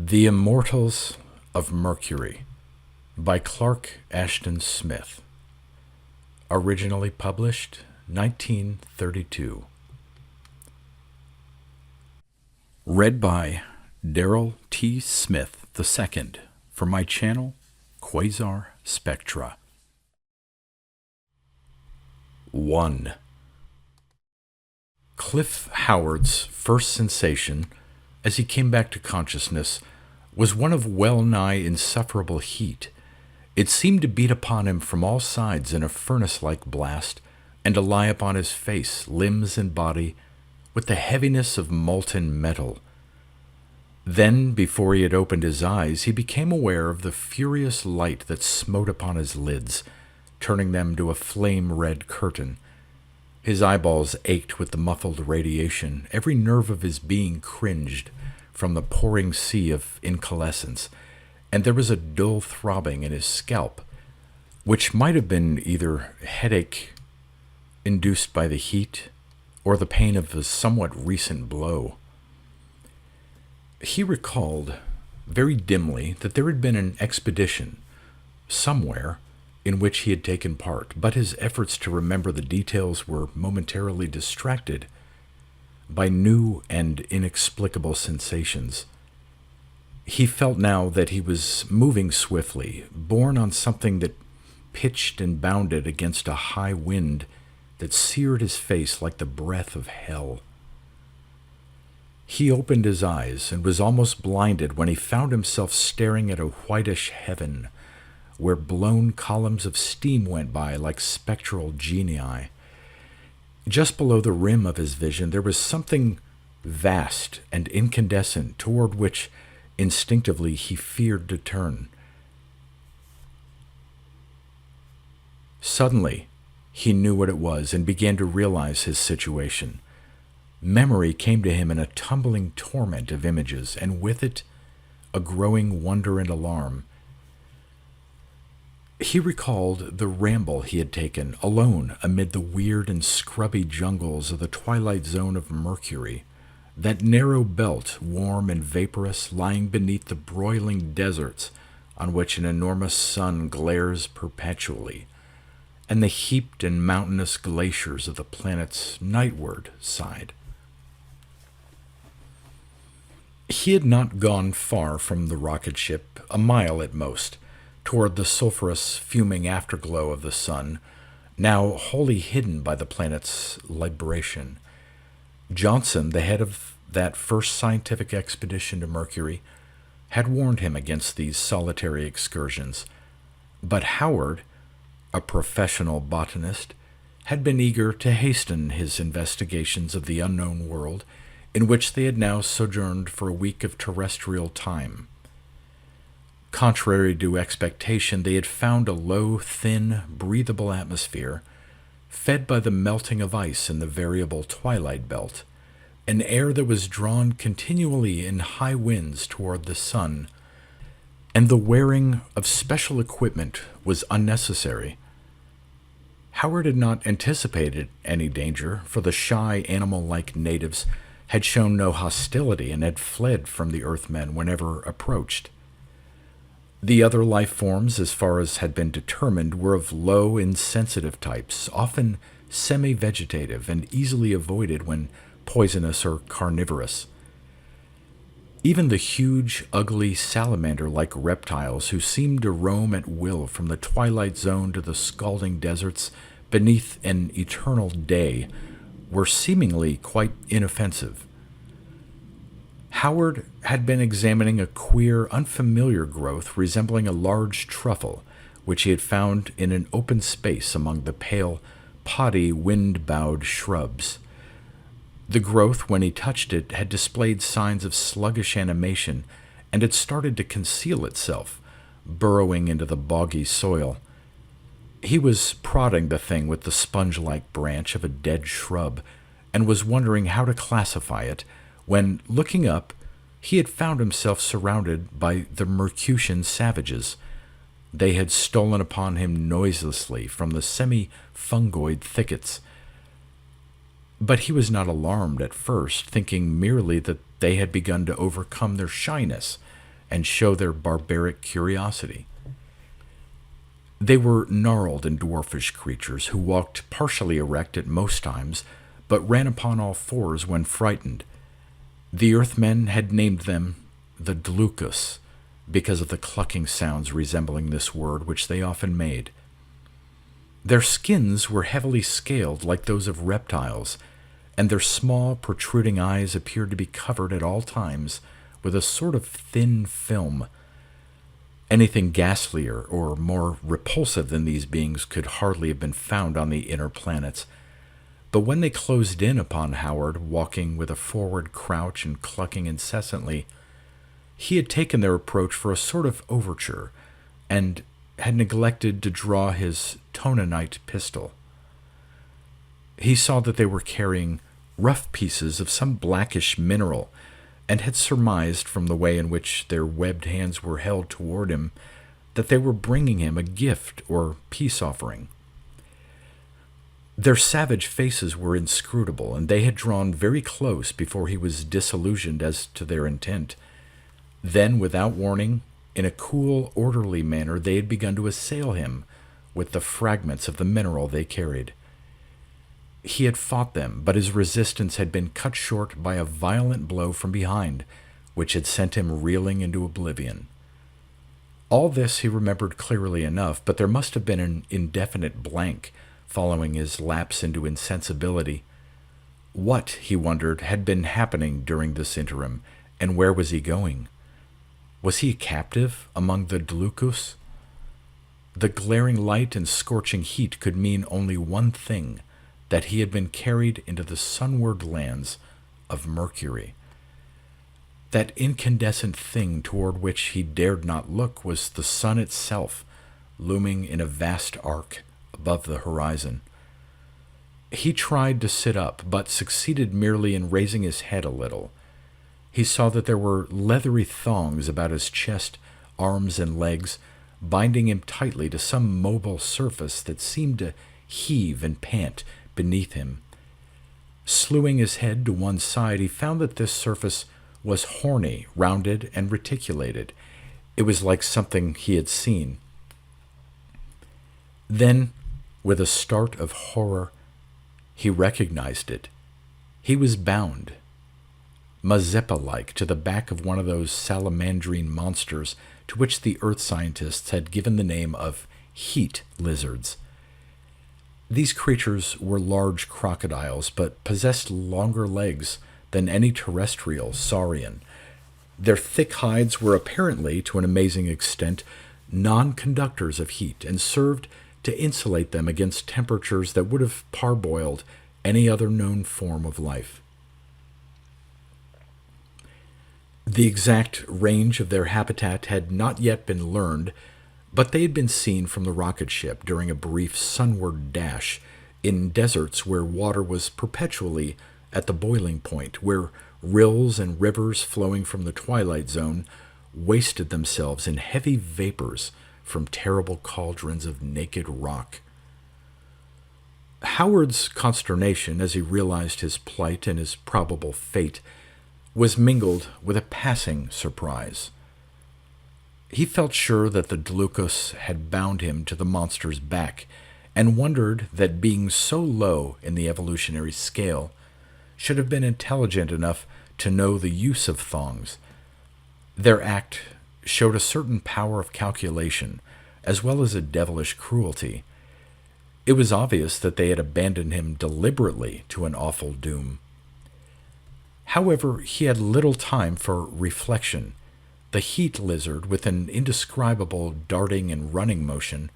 The Immortals of Mercury by Clark Ashton Smith. Originally published 1932. Read by Darrell T. Smith II for my channel, Quasar Spectra. 1. Cliff Howard's first sensation, as he came back to consciousness, was one of well-nigh insufferable heat. It seemed to beat upon him from all sides in a furnace-like blast, and to lie upon his face, limbs, and body with the heaviness of molten metal. Then, before he had opened his eyes, he became aware of the furious light that smote upon his lids, turning them to a flame-red curtain. His eyeballs ached with the muffled radiation. Every nerve of his being cringed from the pouring sea of incandescence, and there was a dull throbbing in his scalp, which might have been either headache induced by the heat or the pain of a somewhat recent blow. He recalled very dimly that there had been an expedition somewhere in which he had taken part, but his efforts to remember the details were momentarily distracted by new and inexplicable sensations. He felt now that he was moving swiftly, borne on something that pitched and bounded against a high wind that seared his face like the breath of hell. He opened his eyes and was almost blinded when he found himself staring at a whitish heaven, where blown columns of steam went by like spectral genii. Just below the rim of his vision there was something vast and incandescent toward which instinctively he feared to turn. Suddenly, he knew what it was and began to realize his situation. Memory came to him in a tumbling torrent of images, and with it a growing wonder and alarm. He recalled the ramble he had taken, alone amid the weird and scrubby jungles of the twilight zone of Mercury, that narrow belt, warm and vaporous, lying beneath the broiling deserts on which an enormous sun glares perpetually, and the heaped and mountainous glaciers of the planet's nightward side. He had not gone far from the rocket ship, a mile at most, toward the sulphurous, fuming afterglow of the sun, now wholly hidden by the planet's libration. Johnson, the head of that first scientific expedition to Mercury, had warned him against these solitary excursions, but Howard, a professional botanist, had been eager to hasten his investigations of the unknown world in which they had now sojourned for a week of terrestrial time. Contrary to expectation, they had found a low, thin, breathable atmosphere, fed by the melting of ice in the variable twilight belt, an air that was drawn continually in high winds toward the sun, and the wearing of special equipment was unnecessary. Howard had not anticipated any danger, for the shy, animal-like natives had shown no hostility and had fled from the Earthmen whenever approached. The other life forms, as far as had been determined, were of low, insensitive types, often semi-vegetative and easily avoided when poisonous or carnivorous. Even the huge, ugly, salamander-like reptiles who seemed to roam at will from the twilight zone to the scalding deserts beneath an eternal day were seemingly quite inoffensive. Howard had been examining a queer, unfamiliar growth resembling a large truffle, which he had found in an open space among the pale, poddy, wind-bowed shrubs. The growth, when he touched it, had displayed signs of sluggish animation and had started to conceal itself, burrowing into the boggy soil. He was prodding the thing with the sponge-like branch of a dead shrub and was wondering how to classify it when, looking up, he had found himself surrounded by the Mercutian savages. They had stolen upon him noiselessly from the semi-fungoid thickets. But he was not alarmed at first, thinking merely that they had begun to overcome their shyness and show their barbaric curiosity. They were gnarled and dwarfish creatures who walked partially erect at most times, but ran upon all fours when frightened. The Earthmen had named them the Dlukus, because of the clucking sounds resembling this word which they often made. Their skins were heavily scaled like those of reptiles, and their small, protruding eyes appeared to be covered at all times with a sort of thin film. Anything ghastlier or more repulsive than these beings could hardly have been found on the inner planets. But when they closed in upon Howard, walking with a forward crouch and clucking incessantly, he had taken their approach for a sort of overture, and had neglected to draw his tonanite pistol. He saw that they were carrying rough pieces of some blackish mineral, and had surmised from the way in which their webbed hands were held toward him that they were bringing him a gift or peace offering. Their savage faces were inscrutable, and they had drawn very close before he was disillusioned as to their intent. Then, without warning, in a cool, orderly manner, they had begun to assail him with the fragments of the mineral they carried. He had fought them, but his resistance had been cut short by a violent blow from behind, which had sent him reeling into oblivion. All this he remembered clearly enough, but there must have been an indefinite blank following his lapse into insensibility. What, he wondered, had been happening during this interim, and where was he going? Was he a captive among the Dlukus? The glaring light and scorching heat could mean only one thing, that he had been carried into the sunward lands of Mercury. That incandescent thing toward which he dared not look was the sun itself, looming in a vast arc above the horizon. He tried to sit up, but succeeded merely in raising his head a little. He saw that there were leathery thongs about his chest, arms, and legs, binding him tightly to some mobile surface that seemed to heave and pant beneath him. Slewing his head to one side, he found that this surface was horny, rounded, and reticulated. It was like something he had seen. Then, with a start of horror, he recognized it. He was bound, Mazeppa-like, to the back of one of those salamandrine monsters to which the earth scientists had given the name of heat lizards. These creatures were large crocodiles, but possessed longer legs than any terrestrial saurian. Their thick hides were apparently, to an amazing extent, non-conductors of heat, and served to insulate them against temperatures that would have parboiled any other known form of life. The exact range of their habitat had not yet been learned, but they had been seen from the rocket ship during a brief sunward dash in deserts where water was perpetually at the boiling point, where rills and rivers flowing from the twilight zone wasted themselves in heavy vapors from terrible cauldrons of naked rock. Howard's consternation as he realized his plight and his probable fate was mingled with a passing surprise. He felt sure that the Dlukus had bound him to the monster's back, and wondered that being so low in the evolutionary scale should have been intelligent enough to know the use of thongs. Their act showed a certain power of calculation, as well as a devilish cruelty. It was obvious that they had abandoned him deliberately to an awful doom. However, he had little time for reflection. The heat lizard, with an indescribable darting and running motion,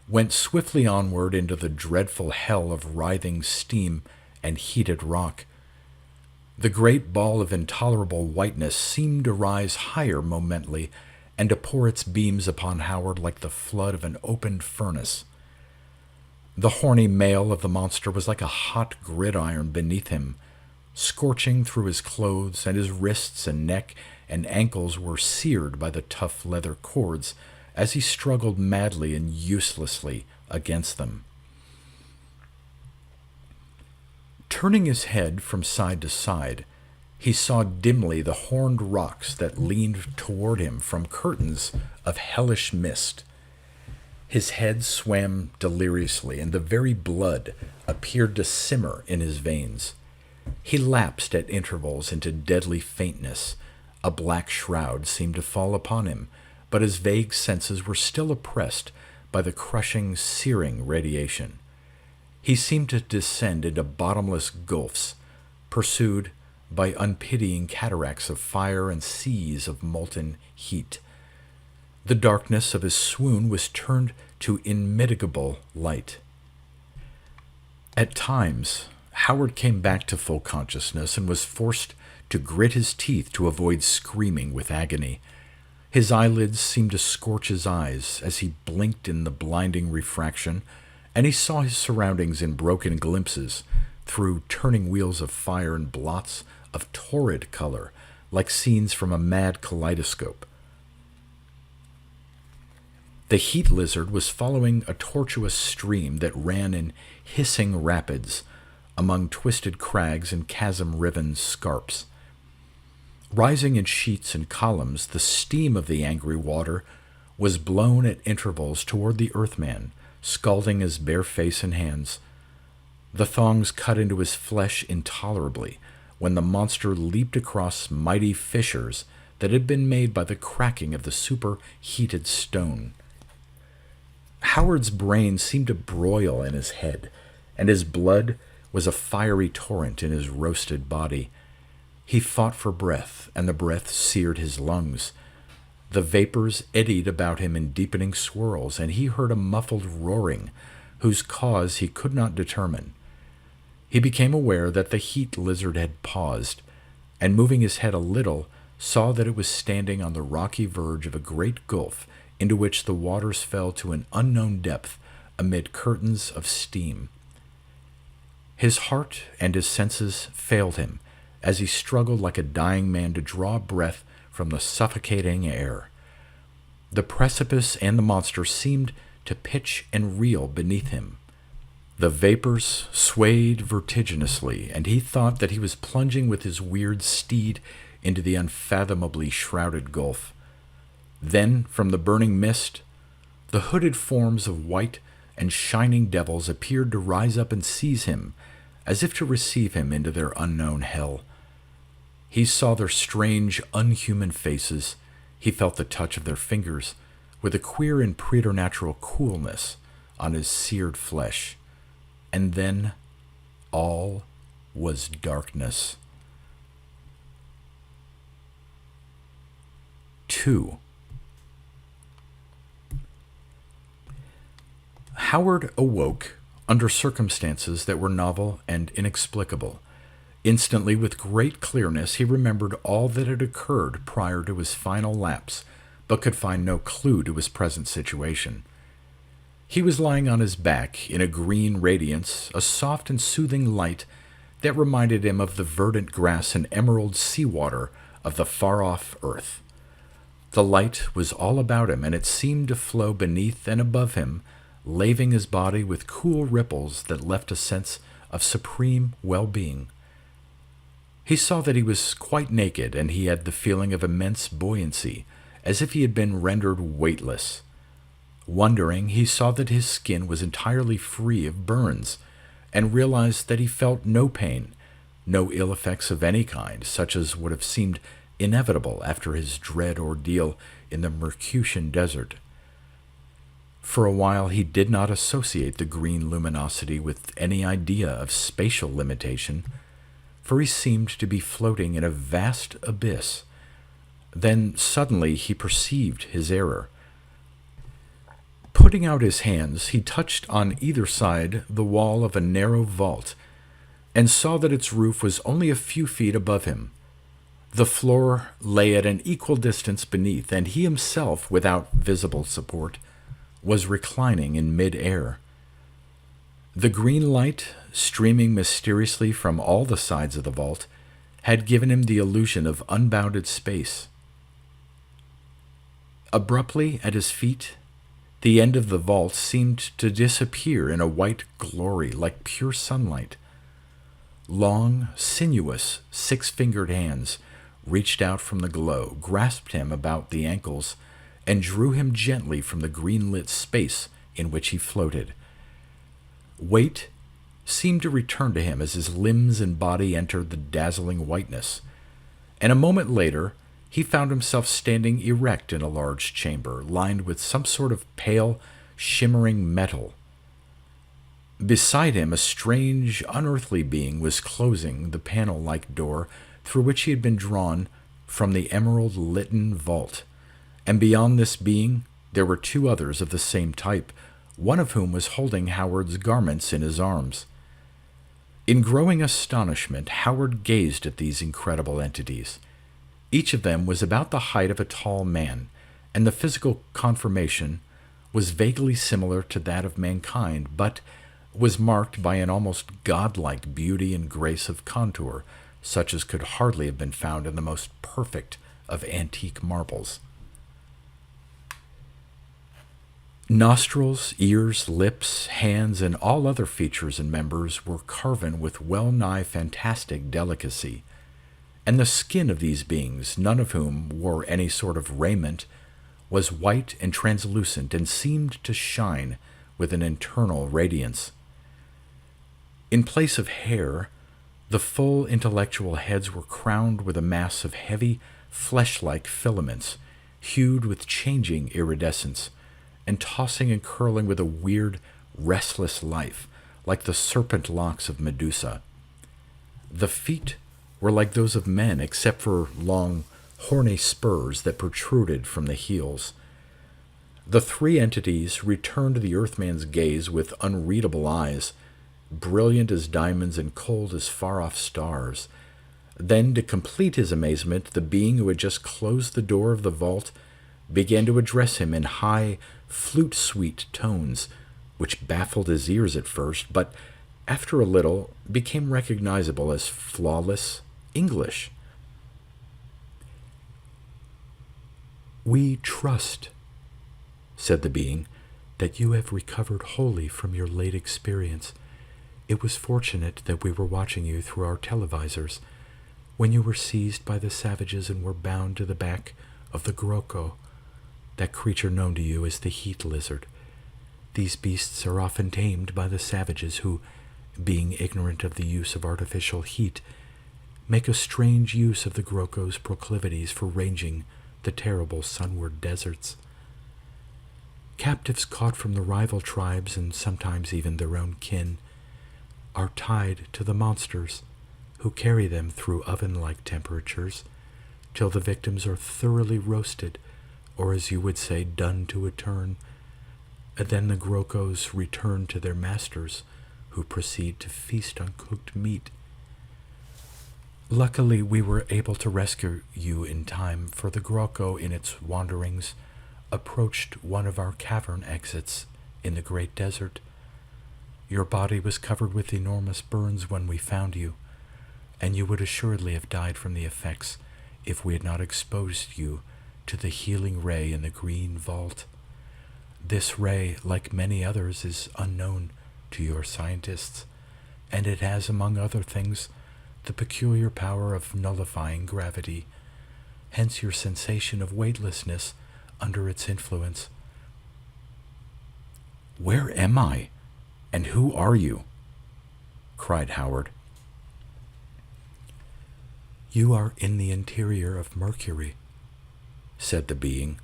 went swiftly onward into the dreadful hell of writhing steam and heated rock. The great ball of intolerable whiteness seemed to rise higher momently, and to pour its beams upon Howard like the flood of an opened furnace. The horny mail of the monster was like a hot gridiron beneath him, scorching through his clothes, and his wrists and neck and ankles were seared by the tough leather cords as he struggled madly and uselessly against them. Turning his head from side to side, He saw dimly the horned rocks that leaned toward him from curtains of hellish mist. His head swam deliriously, and the very blood appeared to simmer in his veins. He lapsed at intervals into deadly faintness. A black shroud seemed to fall upon him, but his vague senses were still oppressed by the crushing, searing radiation. He seemed to descend into bottomless gulfs, pursued by unpitying cataracts of fire and seas of molten heat. The darkness of his swoon was turned to immitigable light. At times, Howard came back to full consciousness and was forced to grit his teeth to avoid screaming with agony. His eyelids seemed to scorch his eyes as he blinked in the blinding refraction, and he saw his surroundings in broken glimpses through turning wheels of fire and blots of torrid color, like scenes from a mad kaleidoscope. The heat lizard was following a tortuous stream that ran in hissing rapids among twisted crags and chasm-riven scarps. Rising in sheets and columns, the steam of the angry water was blown at intervals toward the Earthman, scalding his bare face and hands. The thongs cut into his flesh intolerably when the monster leaped across mighty fissures that had been made by the cracking of the superheated stone. Howard's brain seemed to broil in his head, and his blood was a fiery torrent in his roasted body. He fought for breath, and the breath seared his lungs. The vapors eddied about him in deepening swirls, and he heard a muffled roaring, whose cause he could not determine. He became aware that the heat lizard had paused, and moving his head a little, saw that it was standing on the rocky verge of a great gulf into which the waters fell to an unknown depth amid curtains of steam. His heart and his senses failed him as he struggled like a dying man to draw breath from the suffocating air. The precipice and the monster seemed to pitch and reel beneath him. The vapors swayed vertiginously, and he thought that he was plunging with his weird steed into the unfathomably shrouded gulf. Then, from the burning mist, the hooded forms of white and shining devils appeared to rise up and seize him, as if to receive him into their unknown hell. He saw their strange, unhuman faces. He felt the touch of their fingers, with a queer and preternatural coolness on his seared flesh. And then all was darkness. 2. Howard awoke under circumstances that were novel and inexplicable. Instantly, with great clearness, he remembered all that had occurred prior to his final lapse, but could find no clue to his present situation. He was lying on his back in a green radiance, a soft and soothing light that reminded him of the verdant grass and emerald seawater of the far-off earth. The light was all about him, and it seemed to flow beneath and above him, laving his body with cool ripples that left a sense of supreme well-being. He saw that he was quite naked, and he had the feeling of immense buoyancy, as if he had been rendered weightless. Wondering, he saw that his skin was entirely free of burns, and realized that he felt no pain, no ill effects of any kind, such as would have seemed inevitable after his dread ordeal in the Mercutian desert. For a while he did not associate the green luminosity with any idea of spatial limitation, for he seemed to be floating in a vast abyss. Then suddenly he perceived his error. Putting out his hands, he touched on either side the wall of a narrow vault, and saw that its roof was only a few feet above him. The floor lay at an equal distance beneath, and he himself, without visible support, was reclining in mid-air. The green light, streaming mysteriously from all the sides of the vault, had given him the illusion of unbounded space. Abruptly at his feet, the end of the vault seemed to disappear in a white glory like pure sunlight. Long, sinuous, six-fingered hands reached out from the glow, grasped him about the ankles, and drew him gently from the green-lit space in which he floated. Weight seemed to return to him as his limbs and body entered the dazzling whiteness, and a moment later he found himself standing erect in a large chamber, lined with some sort of pale, shimmering metal. Beside him, a strange, unearthly being was closing the panel-like door through which he had been drawn from the emerald-litten vault, and beyond this being there were two others of the same type, one of whom was holding Howard's garments in his arms. In growing astonishment, Howard gazed at these incredible entities. Each of them was about the height of a tall man, and the physical conformation was vaguely similar to that of mankind, but was marked by an almost godlike beauty and grace of contour, such as could hardly have been found in the most perfect of antique marbles. Nostrils, ears, lips, hands, and all other features and members were carven with well-nigh fantastic delicacy, and the skin of these beings, none of whom wore any sort of raiment, was white and translucent and seemed to shine with an internal radiance. In place of hair, the full intellectual heads were crowned with a mass of heavy, flesh-like filaments, hued with changing iridescence, and tossing and curling with a weird, restless life, like the serpent locks of Medusa. The feet were like those of men, except for long, horny spurs that protruded from the heels. The three entities returned the Earthman's gaze with unreadable eyes, brilliant as diamonds and cold as far-off stars. Then, to complete his amazement, the being who had just closed the door of the vault began to address him in high, flute-sweet tones, which baffled his ears at first, but after a little became recognizable as flawless English. "We trust," said the being, "that you have recovered wholly from your late experience. It was fortunate that we were watching you through our televisors when you were seized by the savages and were bound to the back of the Groko, that creature known to you as the heat lizard. These beasts are often tamed by the savages who, being ignorant of the use of artificial heat, make a strange use of the Groko's proclivities for ranging the terrible sunward deserts. Captives caught from the rival tribes, and sometimes even their own kin, are tied to the monsters, who carry them through oven-like temperatures till the victims are thoroughly roasted, or as you would say, done to a turn, and then the Grokos return to their masters, who proceed to feast on cooked meat. Luckily, we were able to rescue you in time, for the Groko, in its wanderings, approached one of our cavern exits in the great desert. Your body was covered with enormous burns when we found you, and you would assuredly have died from the effects if we had not exposed you to the healing ray in the green vault. This ray, like many others, is unknown to your scientists, and it has, among other things, the peculiar power of nullifying gravity, hence your sensation of weightlessness under its influence." "Where am I, and who are you?" cried Howard. "You are in the interior of Mercury," said the being.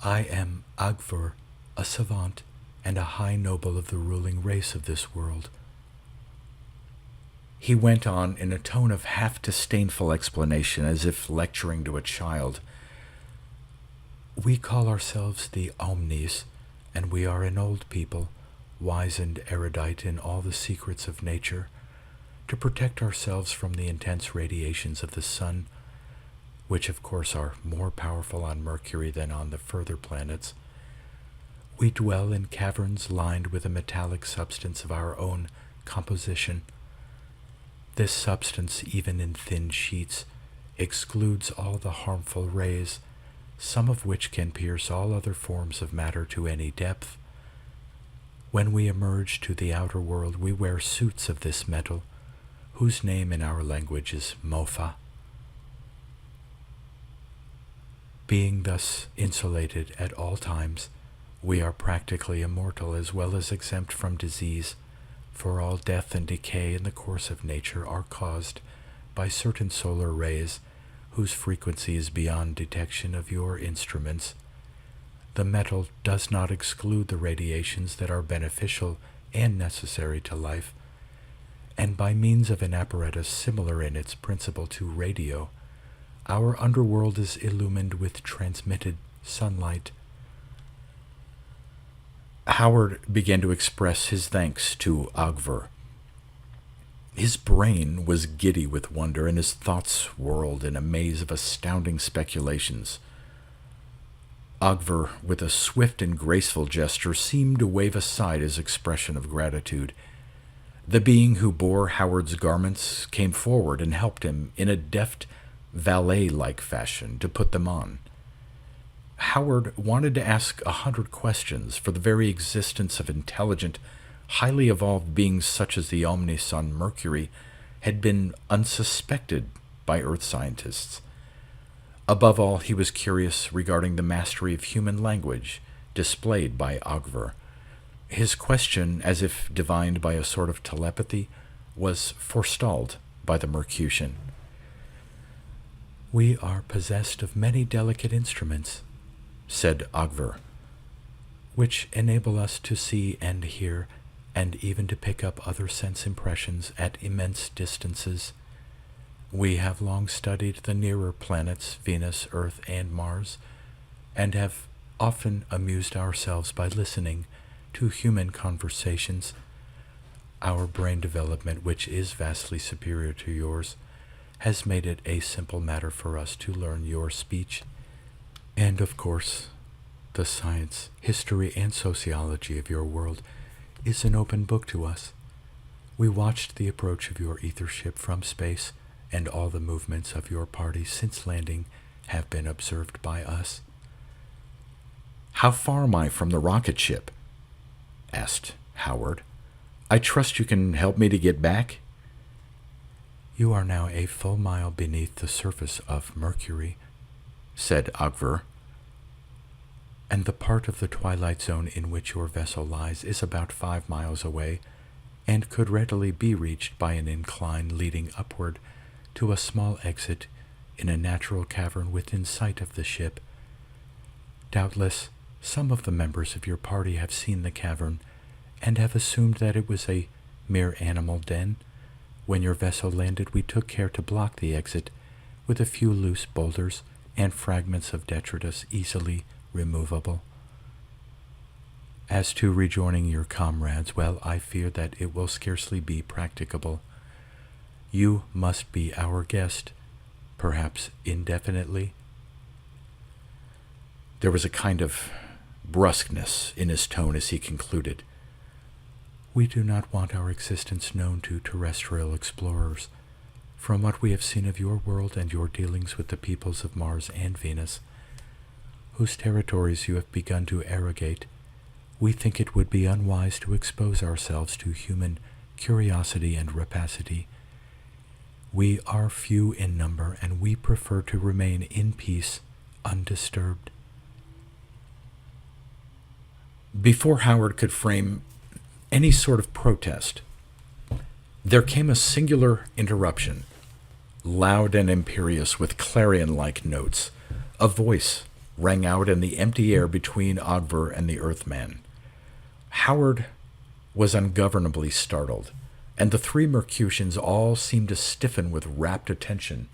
"I am Agvur, a savant and a high noble of the ruling race of this world." He went on in a tone of half-disdainful explanation, as if lecturing to a child. "We call ourselves the Omnis, and we are an old people, wise and erudite in all the secrets of nature. To protect ourselves from the intense radiations of the sun, which of course are more powerful on Mercury than on the further planets, we dwell in caverns lined with a metallic substance of our own composition. This substance, even in thin sheets, excludes all the harmful rays, some of which can pierce all other forms of matter to any depth. When we emerge to the outer world, we wear suits of this metal, whose name in our language is Mofa. Being thus insulated at all times, we are practically immortal as well as exempt from disease, for all death and decay in the course of nature are caused by certain solar rays whose frequency is beyond detection of your instruments. The metal does not exclude the radiations that are beneficial and necessary to life, and by means of an apparatus similar in its principle to radio, our underworld is illumined with transmitted sunlight. Howard began to express his thanks to Ogver. His brain was giddy with wonder, and his thoughts whirled in a maze of astounding speculations. Ogver, with a swift and graceful gesture, seemed to wave aside his expression of gratitude. The being who bore Howard's garments came forward and helped him in a deft, valet-like fashion to put them on. Howard wanted to ask 100 questions, for the very existence of intelligent, highly evolved beings such as the Omnis on Mercury had been unsuspected by Earth scientists. Above all, he was curious regarding the mastery of human language displayed by Ogver. His question, as if divined by a sort of telepathy, was forestalled by the Mercutian. "We are possessed of many delicate instruments," said Ogver, "which enable us to see and hear, and even to pick up other sense impressions at immense distances. We have long studied the nearer planets, Venus, Earth, and Mars, and have often amused ourselves by listening to human conversations. Our brain development, which is vastly superior to yours, has made it a simple matter for us to learn your speech. And of course, the science, history, and sociology of your world is an open book to us. We watched the approach of your ether ship from space, and all the movements of your party since landing have been observed by us." "How far am I from the rocket ship?" asked Howard. "I trust you can help me to get back?" "You are now a full mile beneath the surface of Mercury," said Ogver, "and the part of the twilight zone in which your vessel lies is about 5 miles away, and could readily be reached by an incline leading upward to a small exit in a natural cavern within sight of the ship. Doubtless, some of the members of your party have seen the cavern, and have assumed that it was a mere animal den. When your vessel landed, we took care to block the exit with a few loose boulders and fragments of detritus easily removable. As to rejoining your comrades, well, I fear that it will scarcely be practicable. You must be our guest, perhaps indefinitely." There was a kind of brusqueness in his tone as he concluded. "We do not want our existence known to terrestrial explorers. From what we have seen of your world and your dealings with the peoples of Mars and Venus, whose territories you have begun to arrogate, we think it would be unwise to expose ourselves to human curiosity and rapacity. We are few in number, and we prefer to remain in peace, undisturbed." Before Howard could frame any sort of protest, there came a singular interruption, loud and imperious with clarion-like notes. A voice rang out in the empty air between Ogver and the Earthman. Howard was ungovernably startled, and the 3 Mercutians all seemed to stiffen with rapt attention.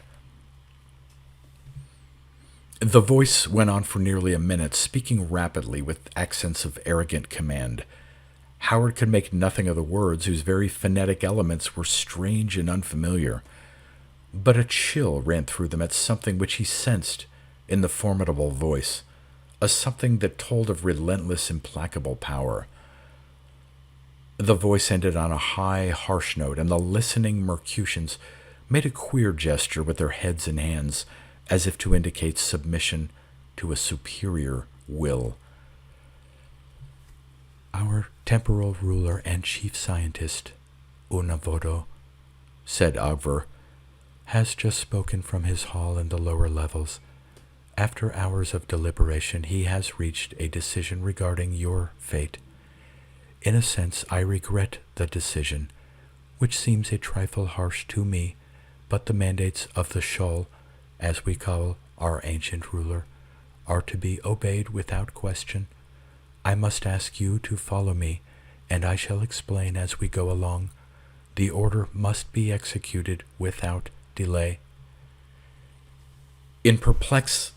The voice went on for nearly a minute, speaking rapidly with accents of arrogant command. Howard could make nothing of the words, whose very phonetic elements were strange and unfamiliar, but a chill ran through them at something which he sensed in the formidable voice, a something that told of relentless, implacable power. The voice ended on a high, harsh note, and the listening Mercutians made a queer gesture with their heads and hands, as if to indicate submission to a superior will. "Our temporal ruler and chief scientist, Unavodo, said Ogver, has just spoken from his hall in the lower levels. After hours of deliberation, he has reached a decision regarding your fate. In a sense, I regret the decision, which seems a trifle harsh to me, but the mandates of the Shoal, as we call our ancient ruler, are to be obeyed without question. I must ask you to follow me, and I shall explain as we go along. The order must be executed without delay. In perplexity,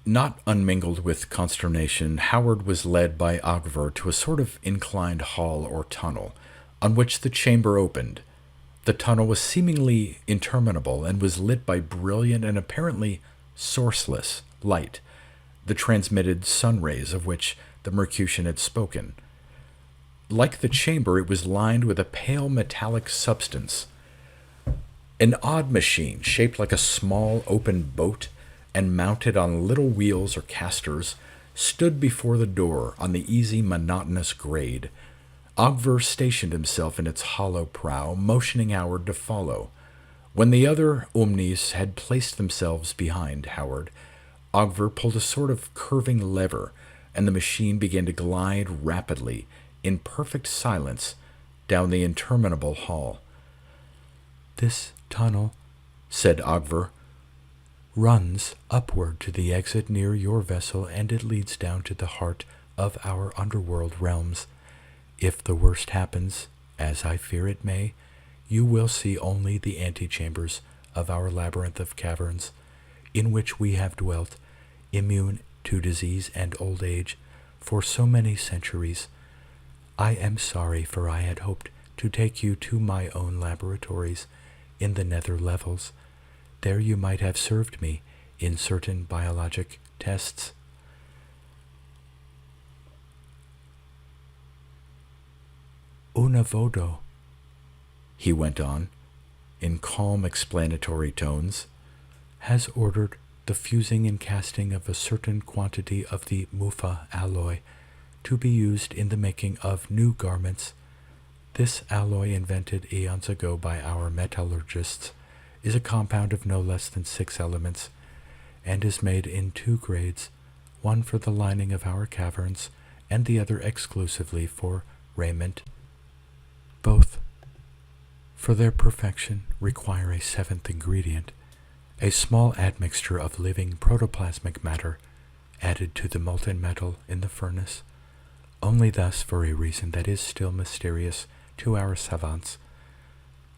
not unmingled with consternation, Howard was led by Ogver to a sort of inclined hall or tunnel, on which the chamber opened. The tunnel was seemingly interminable and was lit by brilliant and apparently sourceless light, the transmitted sun rays of which the Mercutian had spoken. Like the chamber, it was lined with a pale metallic substance. An odd machine, shaped like a small open boat and mounted on little wheels or casters, stood before the door on the easy, monotonous grade. Ogver stationed himself in its hollow prow, motioning Howard to follow. When the other Omnis had placed themselves behind Howard, Ogver pulled a sort of curving lever, and the machine began to glide rapidly, in perfect silence, down the interminable hall. "This tunnel," said Ogver, "runs upward to the exit near your vessel, and it leads down to the heart of our underworld realms. If the worst happens, as I fear it may, you will see only the antechambers of our labyrinth of caverns, in which we have dwelt, immune to disease and old age, for so many centuries. I am sorry, for I had hoped to take you to my own laboratories in the nether levels. There you might have served me in certain biologic tests." "Unavodo," he went on, in calm explanatory tones, "has ordered the fusing and casting of a certain quantity of the Mufa alloy to be used in the making of new garments. This alloy, invented eons ago by our metallurgists, is a compound of no less than 6 elements, and is made in 2 grades, one for the lining of our caverns, and the other exclusively for raiment. Both, for their perfection, require a 7th ingredient, a small admixture of living protoplasmic matter added to the molten metal in the furnace. Only thus, for a reason that is still mysterious to our savants,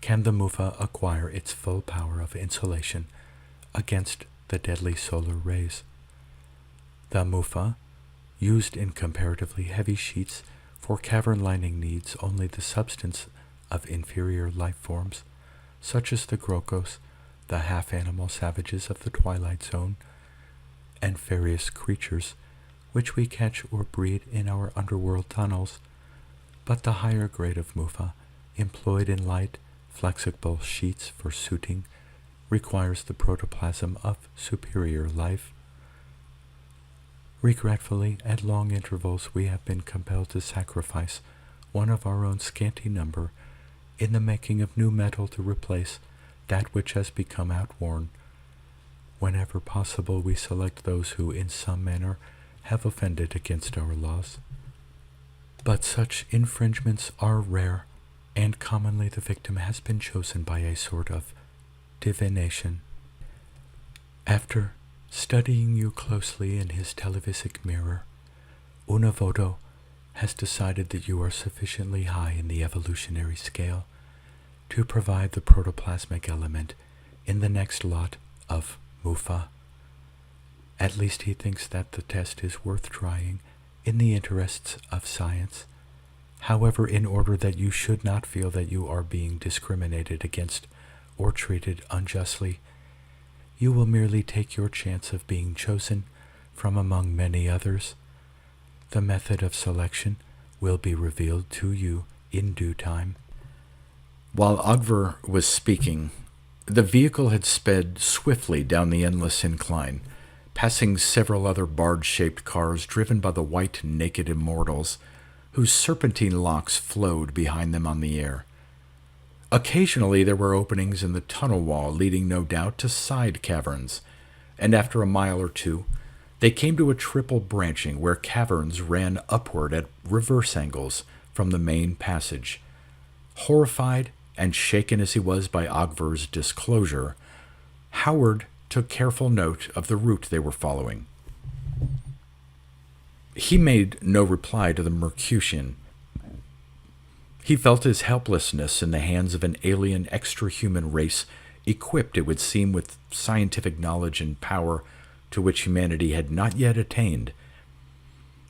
can the Mufa acquire its full power of insulation against the deadly solar rays. The Mufa, used in comparatively heavy sheets for cavern lining, needs only the substance of inferior life forms, such as the Grokos, the half-animal savages of the Twilight Zone, and various creatures which we catch or breed in our underworld tunnels, but the higher grade of Mufa, employed in light, flexible sheets for suiting, requires the protoplasm of superior life. Regretfully, at long intervals, we have been compelled to sacrifice one of our own scanty number in the making of new metal to replace that which has become outworn. Whenever possible, we select those who, in some manner, have offended against our laws. But such infringements are rare, and commonly the victim has been chosen by a sort of divination. After studying you closely in his televisic mirror, Unavodo has decided that you are sufficiently high in the evolutionary scale to provide the protoplasmic element in the next lot of Mufa. At least he thinks that the test is worth trying in the interests of science. However, in order that you should not feel that you are being discriminated against or treated unjustly, you will merely take your chance of being chosen from among many others. The method of selection will be revealed to you in due time." While Ogver was speaking, the vehicle had sped swiftly down the endless incline, passing several other barge-shaped cars driven by the white, naked immortals, whose serpentine locks flowed behind them on the air. Occasionally there were openings in the tunnel wall leading no doubt to side caverns, and after a mile or two they came to a triple branching where caverns ran upward at reverse angles from the main passage. Horrified and shaken as he was by Ogver's disclosure, Howard took careful note of the route they were following. He made no reply to the Mercutian. He felt his helplessness in the hands of an alien extra-human race, equipped, it would seem, with scientific knowledge and power to which humanity had not yet attained.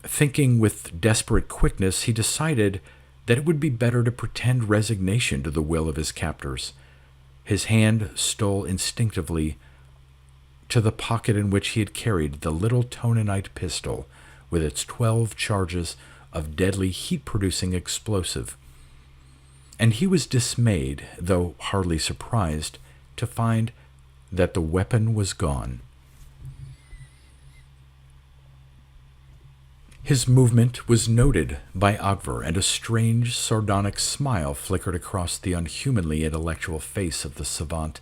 Thinking with desperate quickness, he decided that it would be better to pretend resignation to the will of his captors. His hand stole instinctively to the pocket in which he had carried the little tonanite pistol with its 12 charges of deadly heat-producing explosive. And he was dismayed, though hardly surprised, to find that the weapon was gone. His movement was noted by Ogver, and a strange, sardonic smile flickered across the unhumanly intellectual face of the savant.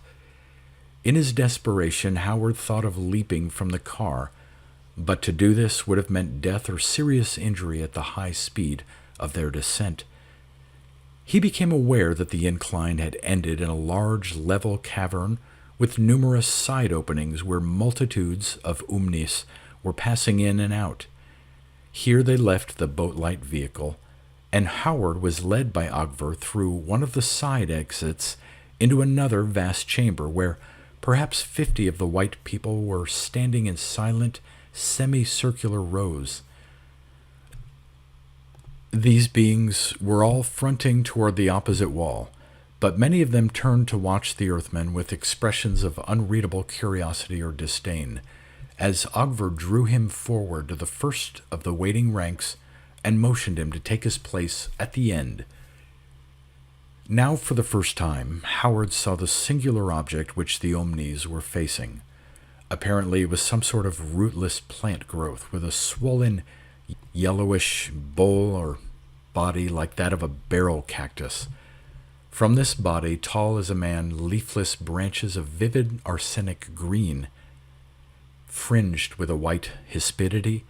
In his desperation, Howard thought of leaping from the car, but to do this would have meant death or serious injury at the high speed of their descent. He became aware that the incline had ended in a large, level cavern with numerous side openings where multitudes of Umnis were passing in and out. Here they left the boat-light vehicle, and Howard was led by Ogver through one of the side exits into another vast chamber where perhaps 50 of the white people were standing in silent, semicircular rows. These beings were all fronting toward the opposite wall, but many of them turned to watch the Earthmen with expressions of unreadable curiosity or disdain, as Ogver drew him forward to the first of the waiting ranks and motioned him to take his place at the end. Now, for the first time, Howard saw the singular object which the Omnis were facing. Apparently it was some sort of rootless plant growth with a swollen, yellowish bowl or body like that of a barrel cactus. From this body, tall as a man, leafless branches of vivid arsenic green, fringed with a white hispidity,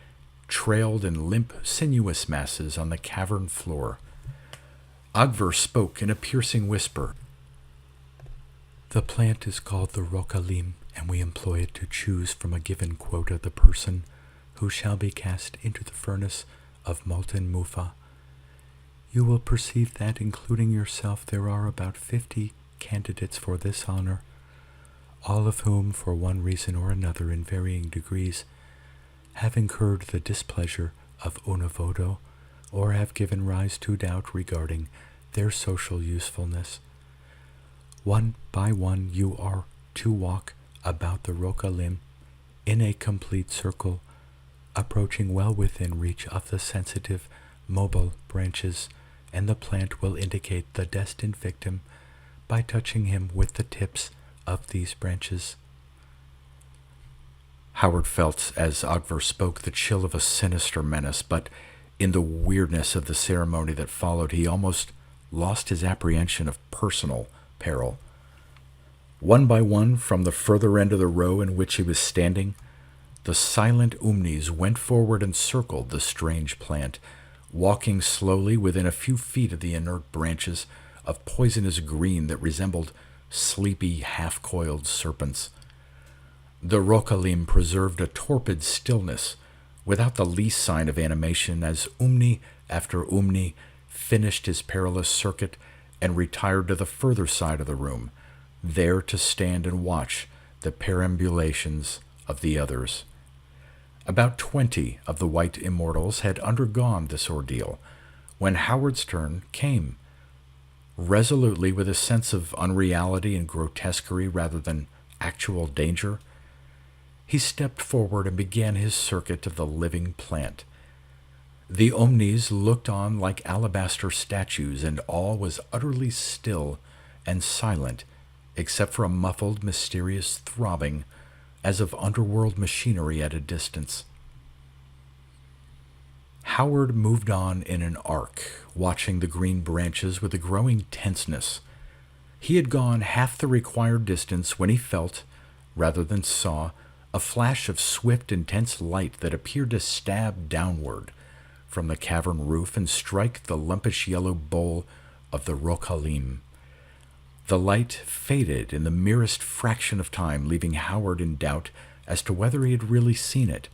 trailed in limp, sinuous masses on the cavern floor. Ogver spoke in a piercing whisper. "The plant is called the rocalim, and we employ it to choose from a given quota the person who shall be cast into the furnace of molten mufa. You will perceive that, including yourself, there are about 50 candidates for this honor, all of whom, for one reason or another in varying degrees, have incurred the displeasure of Unavodo, or have given rise to doubt regarding their social usefulness. One by one you are to walk about the rocalim in a complete circle, approaching well within reach of the sensitive, mobile branches, and the plant will indicate the destined victim by touching him with the tips of these branches." Howard felt, as Ogver spoke, the chill of a sinister menace, but in the weirdness of the ceremony that followed, he almost lost his apprehension of personal peril. One by one, from the further end of the row in which he was standing, the silent Umnis went forward and circled the strange plant, walking slowly within a few feet of the inert branches of poisonous green that resembled sleepy, half-coiled serpents. The rocalim preserved a torpid stillness, without the least sign of animation, as Umni after Umni finished his perilous circuit and retired to the further side of the room, there to stand and watch the perambulations of the others. About 20 of the white immortals had undergone this ordeal when Howard's turn came. Resolutely, with a sense of unreality and grotesquerie rather than actual danger, he stepped forward and began his circuit of the living plant. The Omnis looked on like alabaster statues, and all was utterly still and silent, except for a muffled, mysterious throbbing as of underworld machinery at a distance. Howard moved on in an arc, watching the green branches with a growing tenseness. He had gone half the required distance when he felt, rather than saw, a flash of swift, intense light that appeared to stab downward from the cavern roof and strike the lumpish yellow bowl of the Rocalim. The light faded in the merest fraction of time, leaving Howard in doubt as to whether he had really seen it.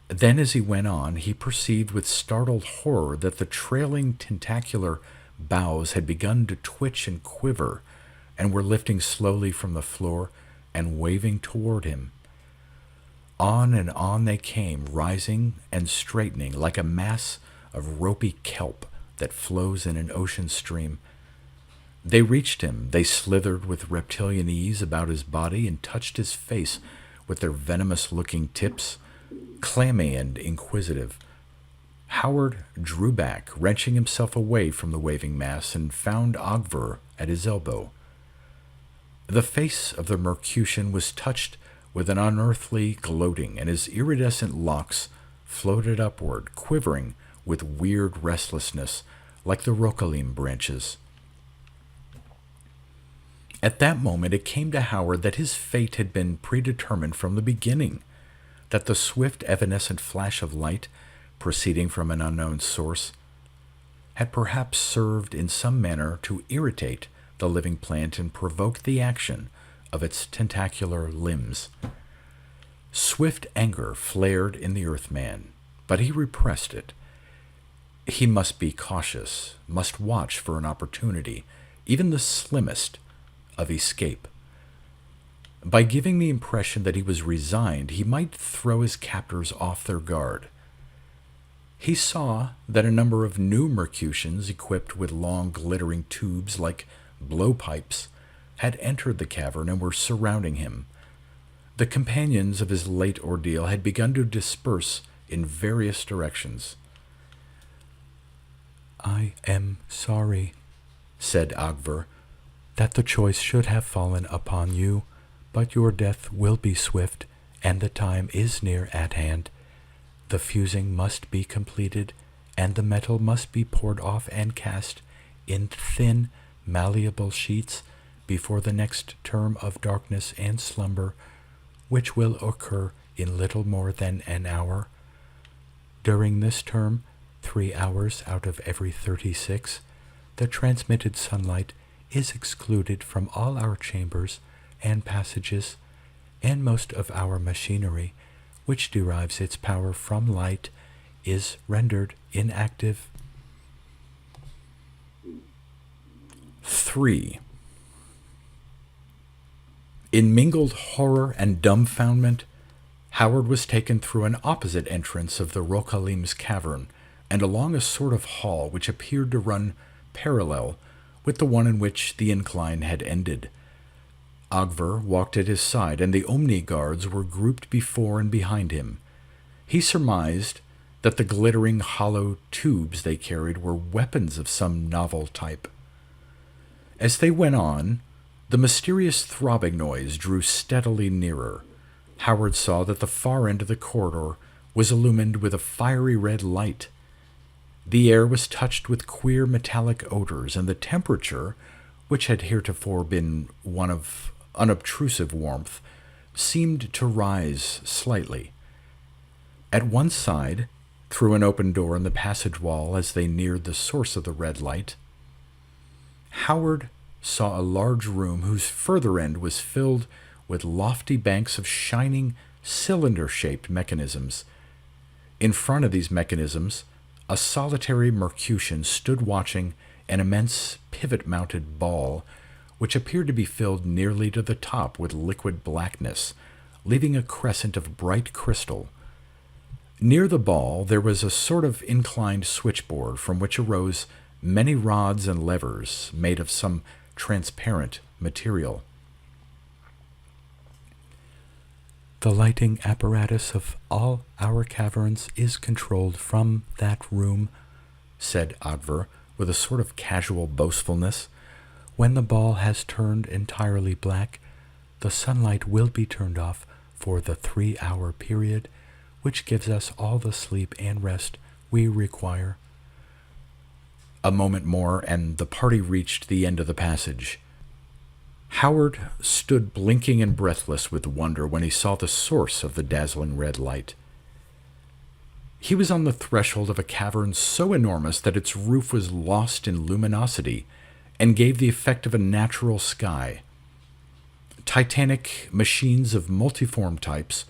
Then, as he went on, he perceived with startled horror that the trailing tentacular boughs had begun to twitch and quiver, and were lifting slowly from the floor and waving toward him. On and on they came, rising and straightening like a mass of ropey kelp that flows in an ocean stream. They reached him. They slithered with reptilian ease about his body and touched his face with their venomous-looking tips, clammy and inquisitive. Howard drew back, wrenching himself away from the waving mass, and found Ogver at his elbow. The face of the Mercutian was touched with an unearthly gloating, and his iridescent locks floated upward, quivering with weird restlessness, like the Rocalim branches. At that moment it came to Howard that his fate had been predetermined from the beginning, that the swift evanescent flash of light, proceeding from an unknown source, had perhaps served in some manner to irritate the living plant and provoke the action of its tentacular limbs. Swift anger flared in the Earthman, but he repressed it. He must be cautious, must watch for an opportunity, even the slimmest, of escape. By giving the impression that he was resigned, he might throw his captors off their guard. He saw that a number of new Mercutians, equipped with long glittering tubes like blowpipes, had entered the cavern and were surrounding him. The companions of his late ordeal had begun to disperse in various directions. "I am sorry," said Ogver, "that the choice should have fallen upon you, but your death will be swift, and the time is near at hand. The fusing must be completed, and the metal must be poured off and cast in thin, malleable sheets before the next term of darkness and slumber, which will occur in little more than an hour. During this term, 3 hours out of every 36, the transmitted sunlight is excluded from all our chambers and passages, and most of our machinery, which derives its power from light, is rendered inactive." 3. In mingled horror and dumbfoundment, Howard was taken through an opposite entrance of the Rocalim's cavern and along a sort of hall which appeared to run parallel with the one in which the incline had ended. Ogver walked at his side, and the Omni guards were grouped before and behind him. He surmised that the glittering hollow tubes they carried were weapons of some novel type. As they went on, the mysterious throbbing noise drew steadily nearer. Howard saw that the far end of the corridor was illumined with a fiery red light. The air was touched with queer metallic odors, and the temperature, which had heretofore been one of unobtrusive warmth, seemed to rise slightly. At one side, through an open door in the passage wall as they neared the source of the red light, Howard saw a large room whose further end was filled with lofty banks of shining, cylinder-shaped mechanisms. In front of these mechanisms, a solitary Mercutian stood watching an immense pivot-mounted ball, which appeared to be filled nearly to the top with liquid blackness, leaving a crescent of bright crystal. Near the ball there was a sort of inclined switchboard from which arose many rods and levers made of some transparent material. "The lighting apparatus of all our caverns is controlled from that room," said Ogver, with a sort of casual boastfulness. "When the ball has turned entirely black, the sunlight will be turned off for the 3-hour period, which gives us all the sleep and rest we require. A moment more, and the party reached the end of the passage. Howard stood blinking and breathless with wonder when he saw the source of the dazzling red light. He was on the threshold of a cavern so enormous that its roof was lost in luminosity and gave the effect of a natural sky. Titanic machines of multiform types,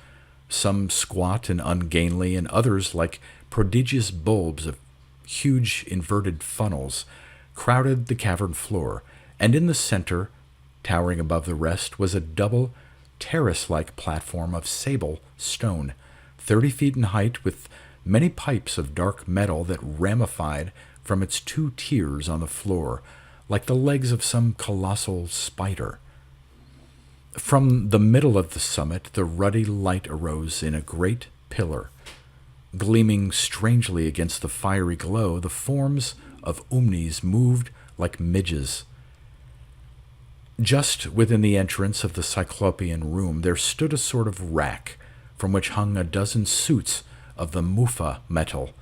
some squat and ungainly, and others like prodigious bulbs of huge inverted funnels, crowded the cavern floor, and in the center, towering above the rest, was a double, terrace-like platform of sable stone, 30 feet in height, with many pipes of dark metal that ramified from its 2 tiers on the floor, like the legs of some colossal spider. From the middle of the summit, the ruddy light arose in a great pillar. Gleaming strangely against the fiery glow, the forms of Umnis moved like midges. Just within the entrance of the Cyclopean room, there stood a sort of rack from which hung a dozen suits of the Mufa metal.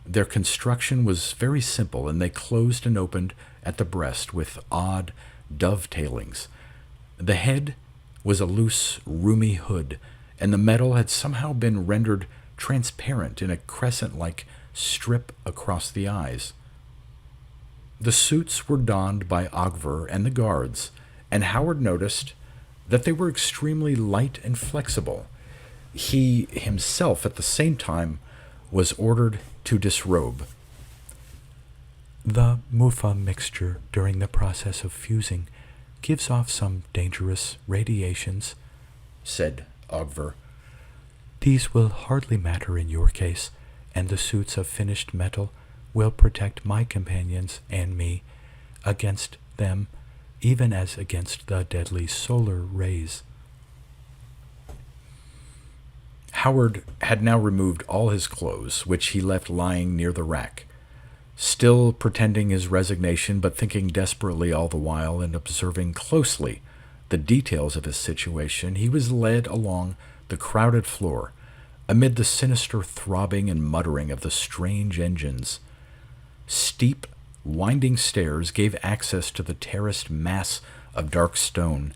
Their construction was very simple, and they closed and opened at the breast with odd dovetailings. The head was a loose, roomy hood, and the metal had somehow been rendered transparent in a crescent-like strip across the eyes. The suits were donned by Ogver and the guards, and Howard noticed that they were extremely light and flexible. He himself, at the same time, was ordered to disrobe. The Mufa mixture during the process of fusing gives off some dangerous radiations, said Ogver. These will hardly matter in your case, and the suits of finished metal will protect my companions and me against them, even as against the deadly solar rays. Howard had now removed all his clothes, which he left lying near the rack. Still pretending his resignation, but thinking desperately all the while and observing closely the details of his situation, he was led along the crowded floor, amid the sinister throbbing and muttering of the strange engines. Steep, winding stairs gave access to the terraced mass of dark stone.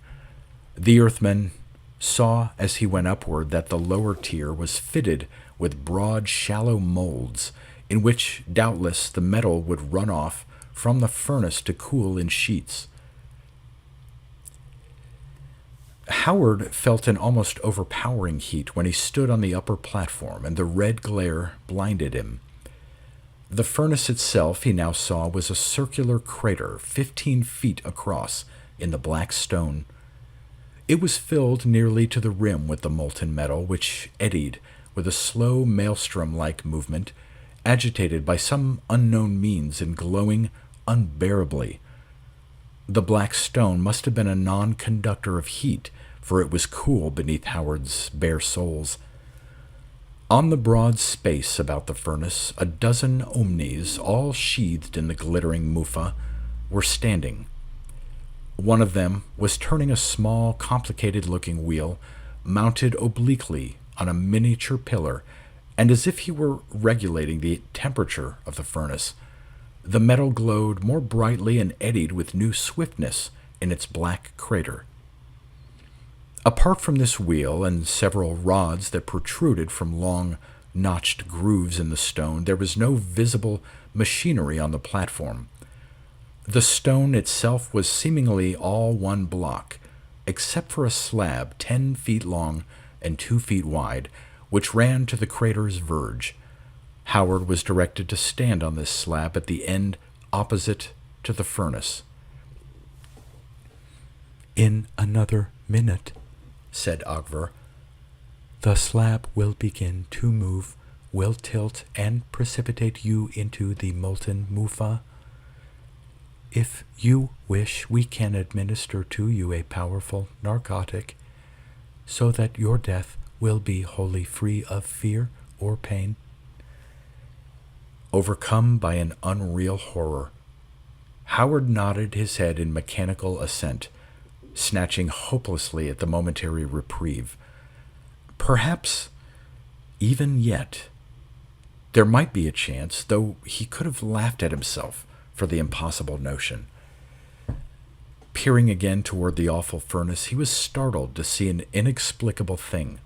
The Earthman saw as he went upward that the lower tier was fitted with broad, shallow molds, in which doubtless the metal would run off from the furnace to cool in sheets. Howard felt an almost overpowering heat when he stood on the upper platform, and the red glare blinded him. The furnace itself, he now saw, was a circular crater 15 feet across in the black stone. It was filled nearly to the rim with the molten metal, which eddied with a slow maelstrom-like movement, agitated by some unknown means and glowing unbearably. The black stone must have been a non-conductor of heat, for it was cool beneath Howard's bare soles. On the broad space about the furnace, a dozen Umnis, all sheathed in the glittering Mufa, were standing. One of them was turning a small, complicated-looking wheel, mounted obliquely on a miniature pillar, and as if he were regulating the temperature of the furnace, the metal glowed more brightly and eddied with new swiftness in its black crater. Apart from this wheel and several rods that protruded from long, notched grooves in the stone, there was no visible machinery on the platform. The stone itself was seemingly all one block, except for a slab 10 feet long and 2 feet wide, which ran to the crater's verge. Howard was directed to stand on this slab at the end opposite to the furnace. In another minute, said Ogver, the slab will begin to move, will tilt and precipitate you into the molten Mufa. If you wish, we can administer to you a powerful narcotic, so that your death will be wholly free of fear or pain. Overcome by an unreal horror, Howard nodded his head in mechanical assent. snatching hopelessly at the momentary reprieve. Perhaps, even yet, there might be a chance, though he could have laughed at himself for the impossible notion. Peering again toward the awful furnace, he was startled to see an inexplicable thing.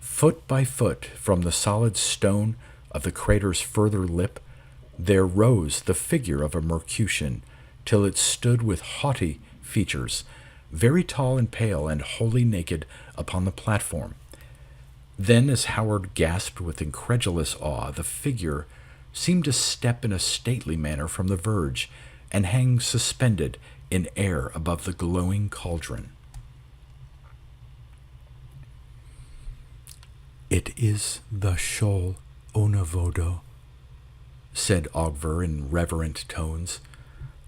Foot by foot from the solid stone of the crater's further lip, there rose the figure of a Mercutian, till it stood with haughty features, very tall and pale and wholly naked upon the platform. Then, as Howard gasped with incredulous awe, the figure seemed to step in a stately manner from the verge and hang suspended in air above the glowing cauldron. "It is the Shoal Onavodo," said Ogver in reverent tones,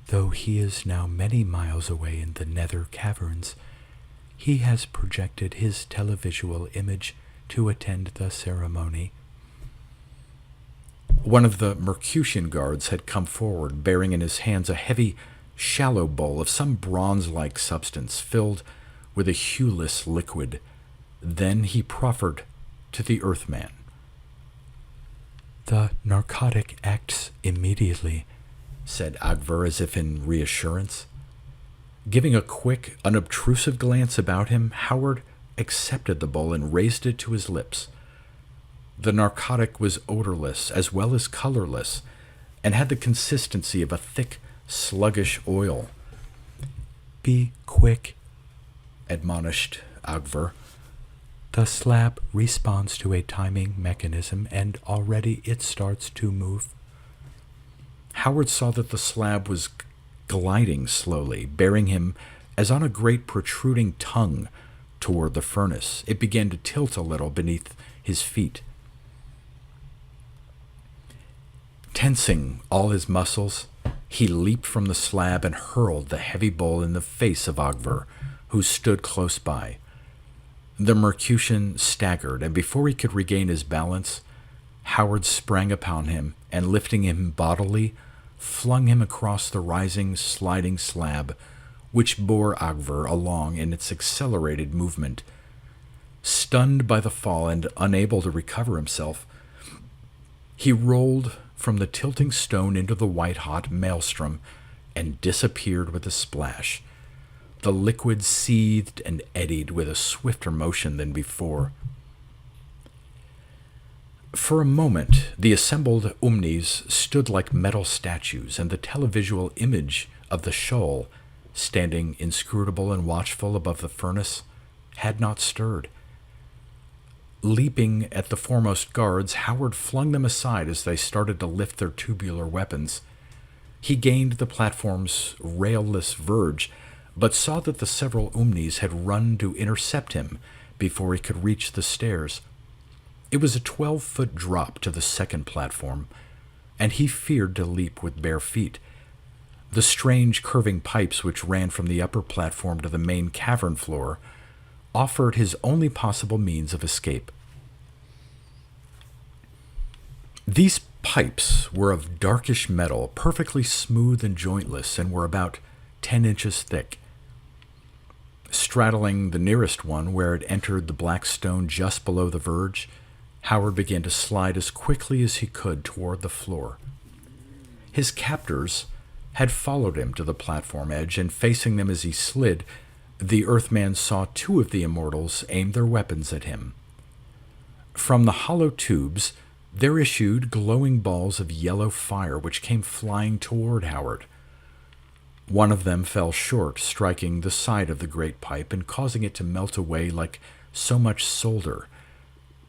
"though he is now many miles away in the nether caverns. He has projected his televisual image to attend the ceremony." One of the Mercutian guards had come forward, bearing in his hands a heavy, shallow bowl of some bronze-like substance filled with a hueless liquid. Then he proffered to the Earthman. "The narcotic acts immediately," said Agver as if in reassurance. Giving a quick, unobtrusive glance about him, Howard accepted the bowl and raised it to his lips. The narcotic was odorless as well as colorless, and had the consistency of a thick, sluggish oil. "Be quick," admonished Agver. "The slab responds to a timing mechanism, and already it starts to move." Howard saw that the slab was gliding slowly, bearing him as on a great protruding tongue toward the furnace. It began to tilt a little beneath his feet. Tensing all his muscles, he leaped from the slab and hurled the heavy bowl in the face of Ogver, who stood close by. The Mercutian staggered, and before he could regain his balance, Howard sprang upon him and, lifting him bodily, flung him across the rising, sliding slab, which bore Ogver along in its accelerated movement. Stunned by the fall and unable to recover himself, he rolled from the tilting stone into the white-hot maelstrom and disappeared with a splash. The liquid seethed and eddied with a swifter motion than before. For a moment, the assembled Omnis stood like metal statues, and the televisual image of the shoal, standing inscrutable and watchful above the furnace, had not stirred. Leaping at the foremost guards, Howard flung them aside as they started to lift their tubular weapons. He gained the platform's railless verge, but saw that the several Omnis had run to intercept him before he could reach the stairs. It was a 12-foot drop to the second platform, and he feared to leap with bare feet. The strange curving pipes which ran from the upper platform to the main cavern floor offered his only possible means of escape. These pipes were of darkish metal, perfectly smooth and jointless, and were about 10 inches thick. Straddling the nearest one, where it entered the black stone just below the verge, Howard began to slide as quickly as he could toward the floor. His captors had followed him to the platform edge, and facing them as he slid, the Earthman saw two of the immortals aim their weapons at him. From the hollow tubes there issued glowing balls of yellow fire which came flying toward Howard. One of them fell short, striking the side of the great pipe and causing it to melt away like so much solder.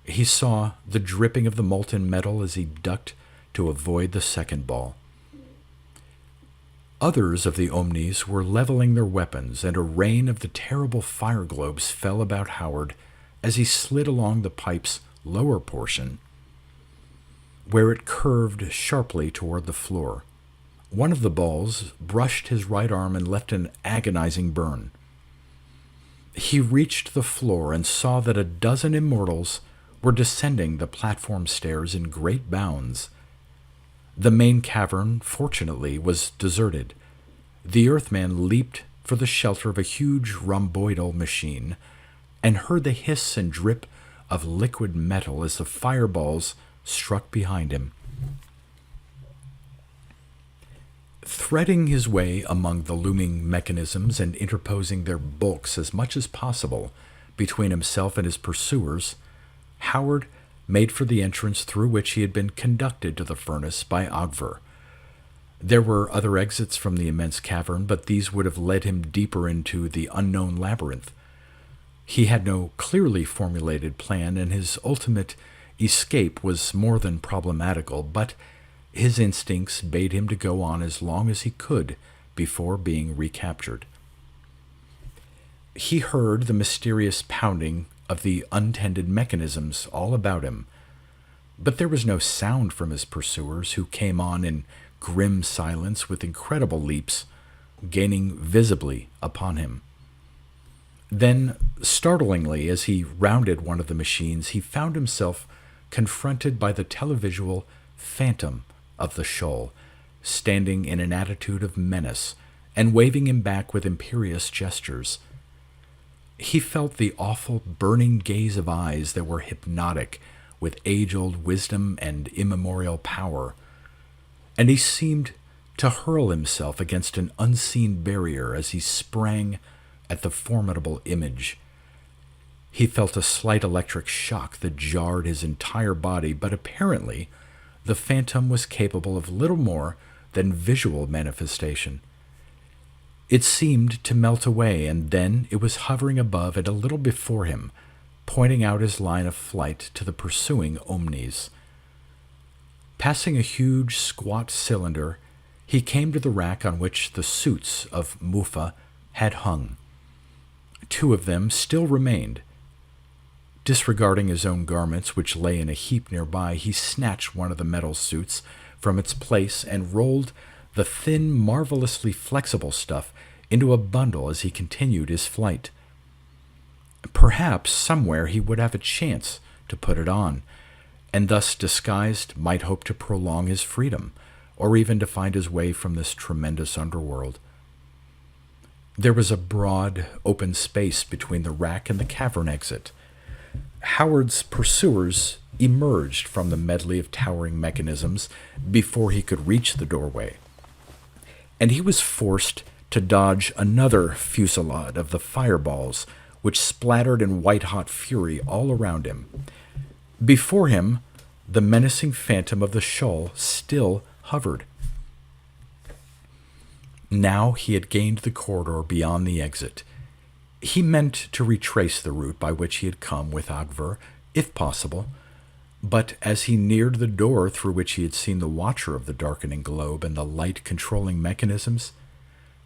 He saw the dripping of the molten metal as he ducked to avoid the second ball. Others of the Omnis were leveling their weapons, and a rain of the terrible fire globes fell about Howard as he slid along the pipe's lower portion, where it curved sharply toward the floor. One of the balls brushed his right arm and left an agonizing burn. He reached the floor and saw that a dozen immortals were descending the platform stairs in great bounds. The main cavern, fortunately, was deserted. The Earthman leaped for the shelter of a huge rhomboidal machine, and heard the hiss and drip of liquid metal as the fireballs struck behind him. Threading his way among the looming mechanisms and interposing their bulks as much as possible between himself and his pursuers, Howard made for the entrance through which he had been conducted to the furnace by Ogver. There were other exits from the immense cavern, but these would have led him deeper into the unknown labyrinth. He had no clearly formulated plan, and his ultimate escape was more than problematical, but his instincts bade him to go on as long as he could before being recaptured. He heard the mysterious pounding of the untended mechanisms all about him, but there was no sound from his pursuers, who came on in grim silence with incredible leaps, gaining visibly upon him. Then, startlingly, as he rounded one of the machines, he found himself confronted by the televisual phantom of the shoal, standing in an attitude of menace and waving him back with imperious gestures. He felt the awful, burning gaze of eyes that were hypnotic with age-old wisdom and immemorial power, and he seemed to hurl himself against an unseen barrier as he sprang at the formidable image. He felt a slight electric shock that jarred his entire body, but apparently the phantom was capable of little more than visual manifestation. It seemed to melt away, and then it was hovering above and a little before him, pointing out his line of flight to the pursuing omnis. Passing a huge, squat cylinder, he came to the rack on which the suits of Mufa had hung. Two of them still remained. Disregarding his own garments, which lay in a heap nearby, he snatched one of the metal suits from its place and rolled the thin, marvelously flexible stuff into a bundle as he continued his flight. Perhaps somewhere he would have a chance to put it on, and thus disguised might hope to prolong his freedom, or even to find his way from this tremendous underworld. There was a broad, open space between the rack and the cavern exit. Howard's pursuers emerged from the medley of towering mechanisms before he could reach the doorway, and he was forced to dodge another fusillade of the fireballs which splattered in white-hot fury all around him. Before him, the menacing phantom of the shoal still hovered. Now he had gained the corridor beyond the exit. He meant to retrace the route by which he had come with Ogver, if possible, but as he neared the door through which he had seen the watcher of the darkening globe and the light-controlling mechanisms,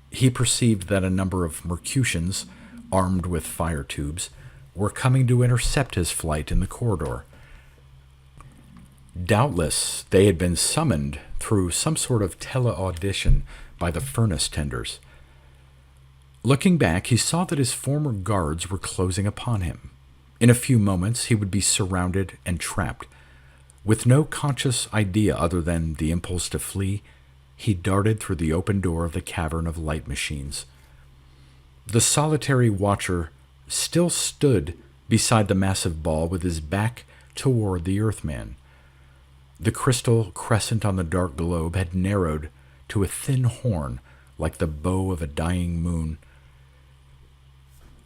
he perceived that a number of Mercutians, armed with fire tubes, were coming to intercept his flight in the corridor. Doubtless they had been summoned through some sort of tele-audition by the furnace tenders. Looking back, he saw that his former guards were closing upon him. In a few moments, he would be surrounded and trapped. With no conscious idea other than the impulse to flee, he darted through the open door of the cavern of light machines. The solitary watcher still stood beside the massive ball with his back toward the Earthman. The crystal crescent on the dark globe had narrowed to a thin horn like the bow of a dying moon.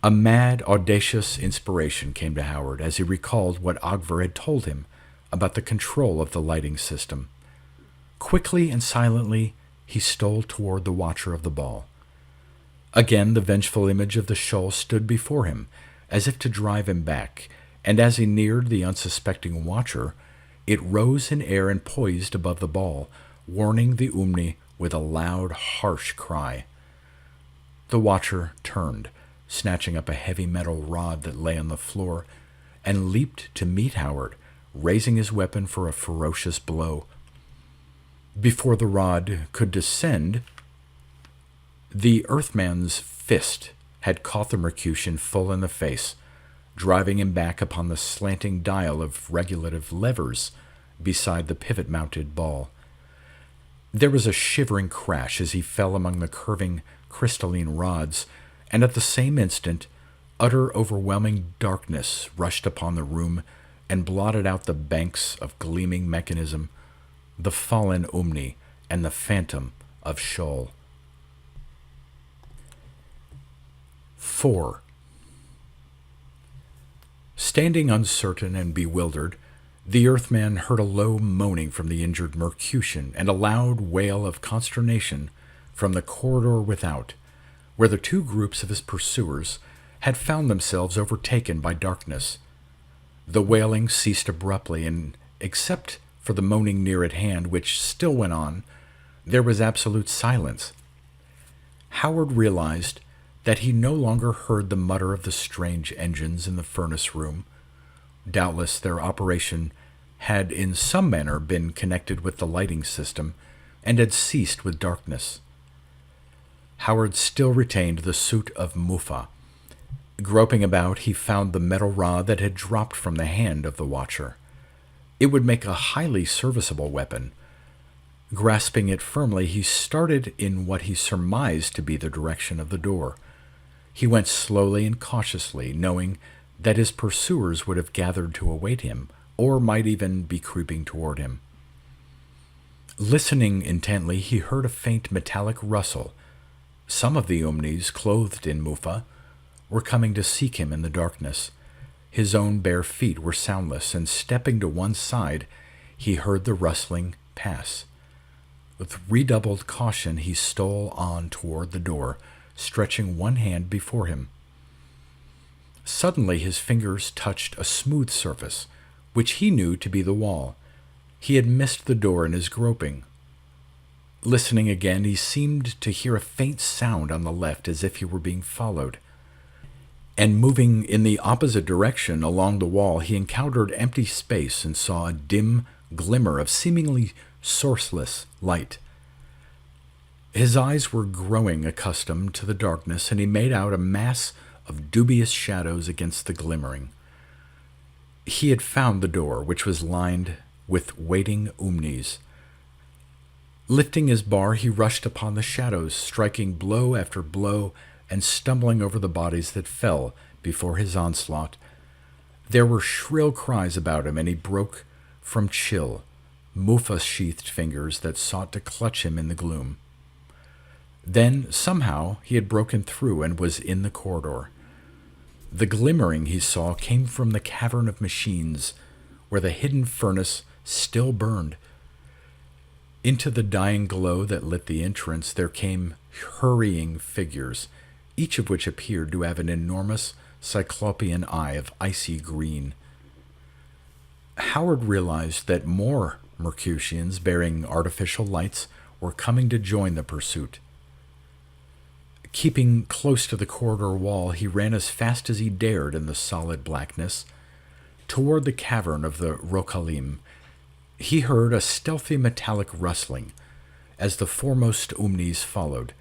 A mad, audacious inspiration came to Howard as he recalled what Ogver had told him about the control of the lighting system. Quickly and silently, he stole toward the watcher of the ball. Again, the vengeful image of the shoal stood before him, as if to drive him back, and as he neared the unsuspecting watcher, it rose in air and poised above the ball, warning the Umni with a loud, harsh cry. The watcher turned, snatching up a heavy metal rod that lay on the floor, and leaped to meet Howard, raising his weapon for a ferocious blow. Before the rod could descend, the Earthman's fist had caught the Mercutian full in the face, driving him back upon the slanting dial of regulative levers beside the pivot-mounted ball. There was a shivering crash as he fell among the curving crystalline rods, and at the same instant, utter overwhelming darkness rushed upon the room and blotted out the banks of gleaming mechanism, the fallen Umni, and the phantom of Sheol. 4. Standing uncertain and bewildered, the Earthman heard a low moaning from the injured Mercutian and a loud wail of consternation from the corridor without, where the two groups of his pursuers had found themselves overtaken by darkness. The wailing ceased abruptly, and except for the moaning near at hand, which still went on, there was absolute silence. Howard realized that he no longer heard the mutter of the strange engines in the furnace room. Doubtless their operation had in some manner been connected with the lighting system and had ceased with darkness. Howard still retained the suit of Mufa. Groping about, he found the metal rod that had dropped from the hand of the watcher. It would make a highly serviceable weapon. Grasping it firmly, he started in what he surmised to be the direction of the door. He went slowly and cautiously, knowing that his pursuers would have gathered to await him, or might even be creeping toward him. Listening intently, he heard a faint metallic rustle. Some of the Umnis, clothed in Mufa, were coming to seek him in the darkness. His own bare feet were soundless, and stepping to one side, he heard the rustling pass. With redoubled caution, he stole on toward the door, stretching one hand before him. Suddenly his fingers touched a smooth surface, which he knew to be the wall. He had missed the door in his groping. Listening again, he seemed to hear a faint sound on the left, as if he were being followed. And moving in the opposite direction along the wall, he encountered empty space and saw a dim glimmer of seemingly sourceless light. His eyes were growing accustomed to the darkness, and he made out a mass of dubious shadows against the glimmering. He had found the door, which was lined with waiting Umnis. Lifting his bar, he rushed upon the shadows, striking blow after blow and stumbling over the bodies that fell before his onslaught. There were shrill cries about him, and he broke from chill, Mufa-sheathed fingers that sought to clutch him in the gloom. Then, somehow, he had broken through and was in the corridor. The glimmering he saw came from the cavern of machines, where the hidden furnace still burned. Into the dying glow that lit the entrance there came hurrying figures, each of which appeared to have an enormous cyclopean eye of icy green. Howard realized that more Mercutians bearing artificial lights were coming to join the pursuit. Keeping close to the corridor wall, he ran as fast as he dared in the solid blackness toward the cavern of the Rokalim. He heard a stealthy metallic rustling as the foremost Umnis followed,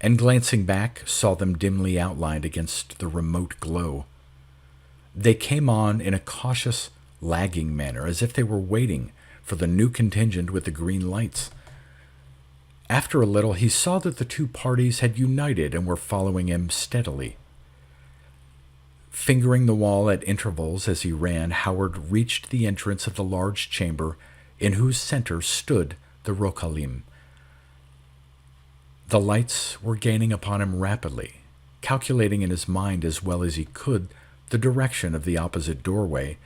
and glancing back, saw them dimly outlined against the remote glow. They came on in a cautious, lagging manner, as if they were waiting for the new contingent with the green lights. After a little, he saw that the two parties had united and were following him steadily. Fingering the wall at intervals as he ran, Howard reached the entrance of the large chamber in whose center stood the Rokalim. The lights were gaining upon him rapidly. Calculating in his mind as well as he could the direction of the opposite doorway,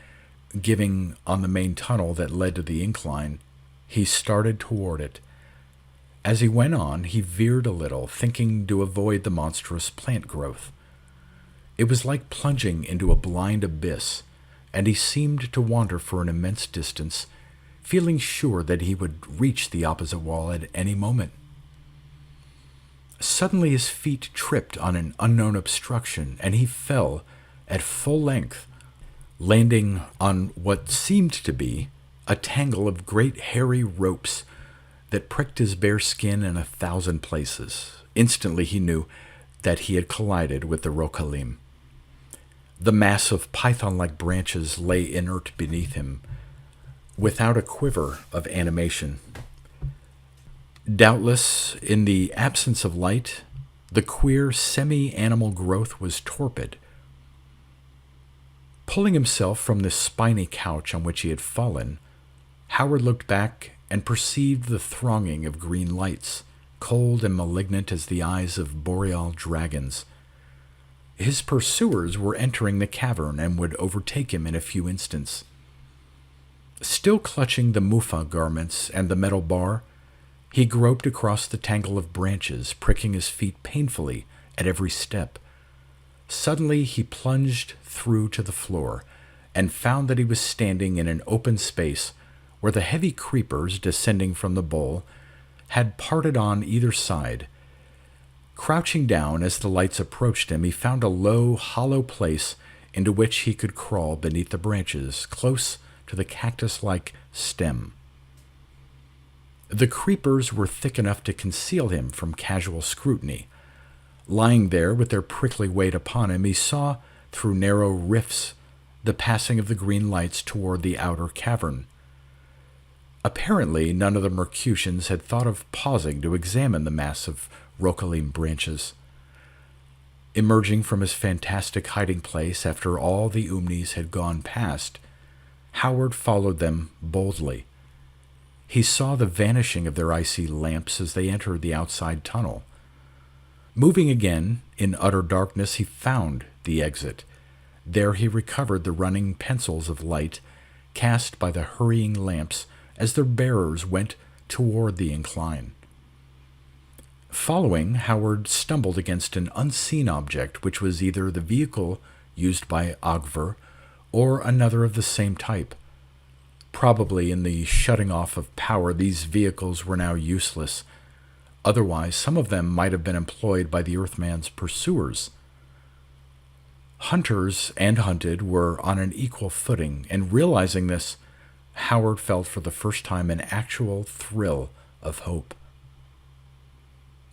giving on the main tunnel that led to the incline, he started toward it. As he went on, he veered a little, thinking to avoid the monstrous plant growth. It was like plunging into a blind abyss, and he seemed to wander for an immense distance, feeling sure that he would reach the opposite wall at any moment. Suddenly his feet tripped on an unknown obstruction, and he fell at full length, landing on what seemed to be a tangle of great hairy ropes that pricked his bare skin in 1,000 places. Instantly he knew that he had collided with the Rokalim. The mass of python-like branches lay inert beneath him, without a quiver of animation. Doubtless, in the absence of light, The queer, semi-animal growth was torpid. Pulling himself from the spiny couch on which he had fallen, Howard looked back and perceived the thronging of green lights, cold and malignant as the eyes of boreal dragons. His pursuers were entering the cavern and would overtake him in a few instants. Still clutching the mufa garments and the metal bar, he groped across the tangle of branches, pricking his feet painfully at every step. Suddenly he plunged through to the floor and found that he was standing in an open space where the heavy creepers descending from the bowl had parted on either side. Crouching down as the lights approached him, he found a low, hollow place into which he could crawl beneath the branches, close to the cactus-like stem. The creepers were thick enough to conceal him from casual scrutiny. Lying there with their prickly weight upon him, he saw, through narrow rifts, the passing of the green lights toward the outer cavern. Apparently, none of the Mercutians had thought of pausing to examine the mass of rocaline branches. Emerging from his fantastic hiding place after all the Umnis had gone past, Howard followed them boldly. He saw the vanishing of their icy lamps as they entered the outside tunnel. Moving again, in utter darkness, he found the exit. There he recovered the running pencils of light cast by the hurrying lamps as their bearers went toward the incline. Following, Howard stumbled against an unseen object which was either the vehicle used by Ogver or another of the same type. Probably in the shutting off of power, these vehicles were now useless. Otherwise, some of them might have been employed by the Earthman's pursuers. Hunters and hunted were on an equal footing, and realizing this, Howard felt for the first time an actual thrill of hope.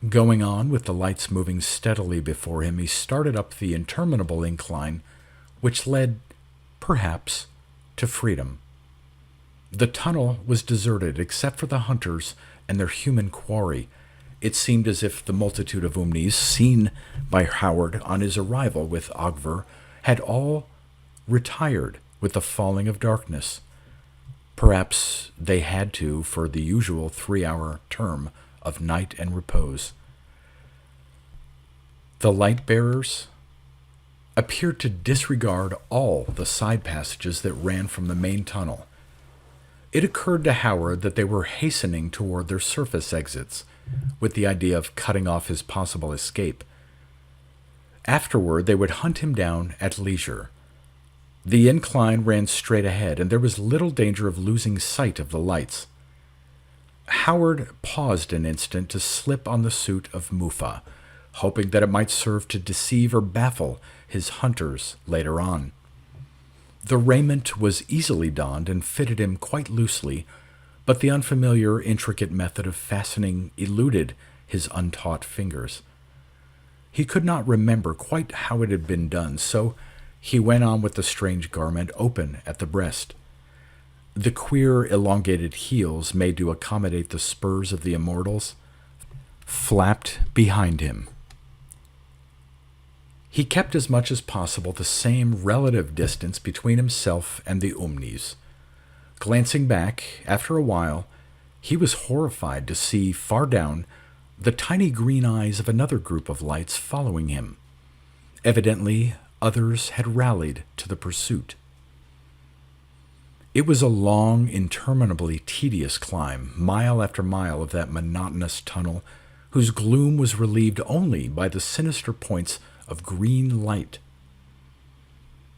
Going on with the lights moving steadily before him, he started up the interminable incline, which led, perhaps, to freedom. The tunnel was deserted except for the hunters and their human quarry. It seemed as if the multitude of Umnis seen by Howard on his arrival with Ogver had all retired with the falling of darkness. Perhaps they had to for the usual 3-hour term of night and repose. The light-bearers appeared to disregard all the side passages that ran from the main tunnel. It occurred to Howard that they were hastening toward their surface exits, with the idea of cutting off his possible escape. Afterward, they would hunt him down at leisure. The incline ran straight ahead, and there was little danger of losing sight of the lights. Howard paused an instant to slip on the suit of Mufa, hoping that it might serve to deceive or baffle his hunters later on. The raiment was easily donned and fitted him quite loosely, but the unfamiliar, intricate method of fastening eluded his untaught fingers. He could not remember quite how it had been done, so he went on with the strange garment open at the breast. The queer, elongated heels, made to accommodate the spurs of the immortals, flapped behind him. He kept as much as possible the same relative distance between himself and the Umnis. Glancing back, after a while, he was horrified to see far down the tiny green eyes of another group of lights following him. Evidently, others had rallied to the pursuit. It was a long, interminably tedious climb, mile after mile of that monotonous tunnel, whose gloom was relieved only by the sinister points of green light.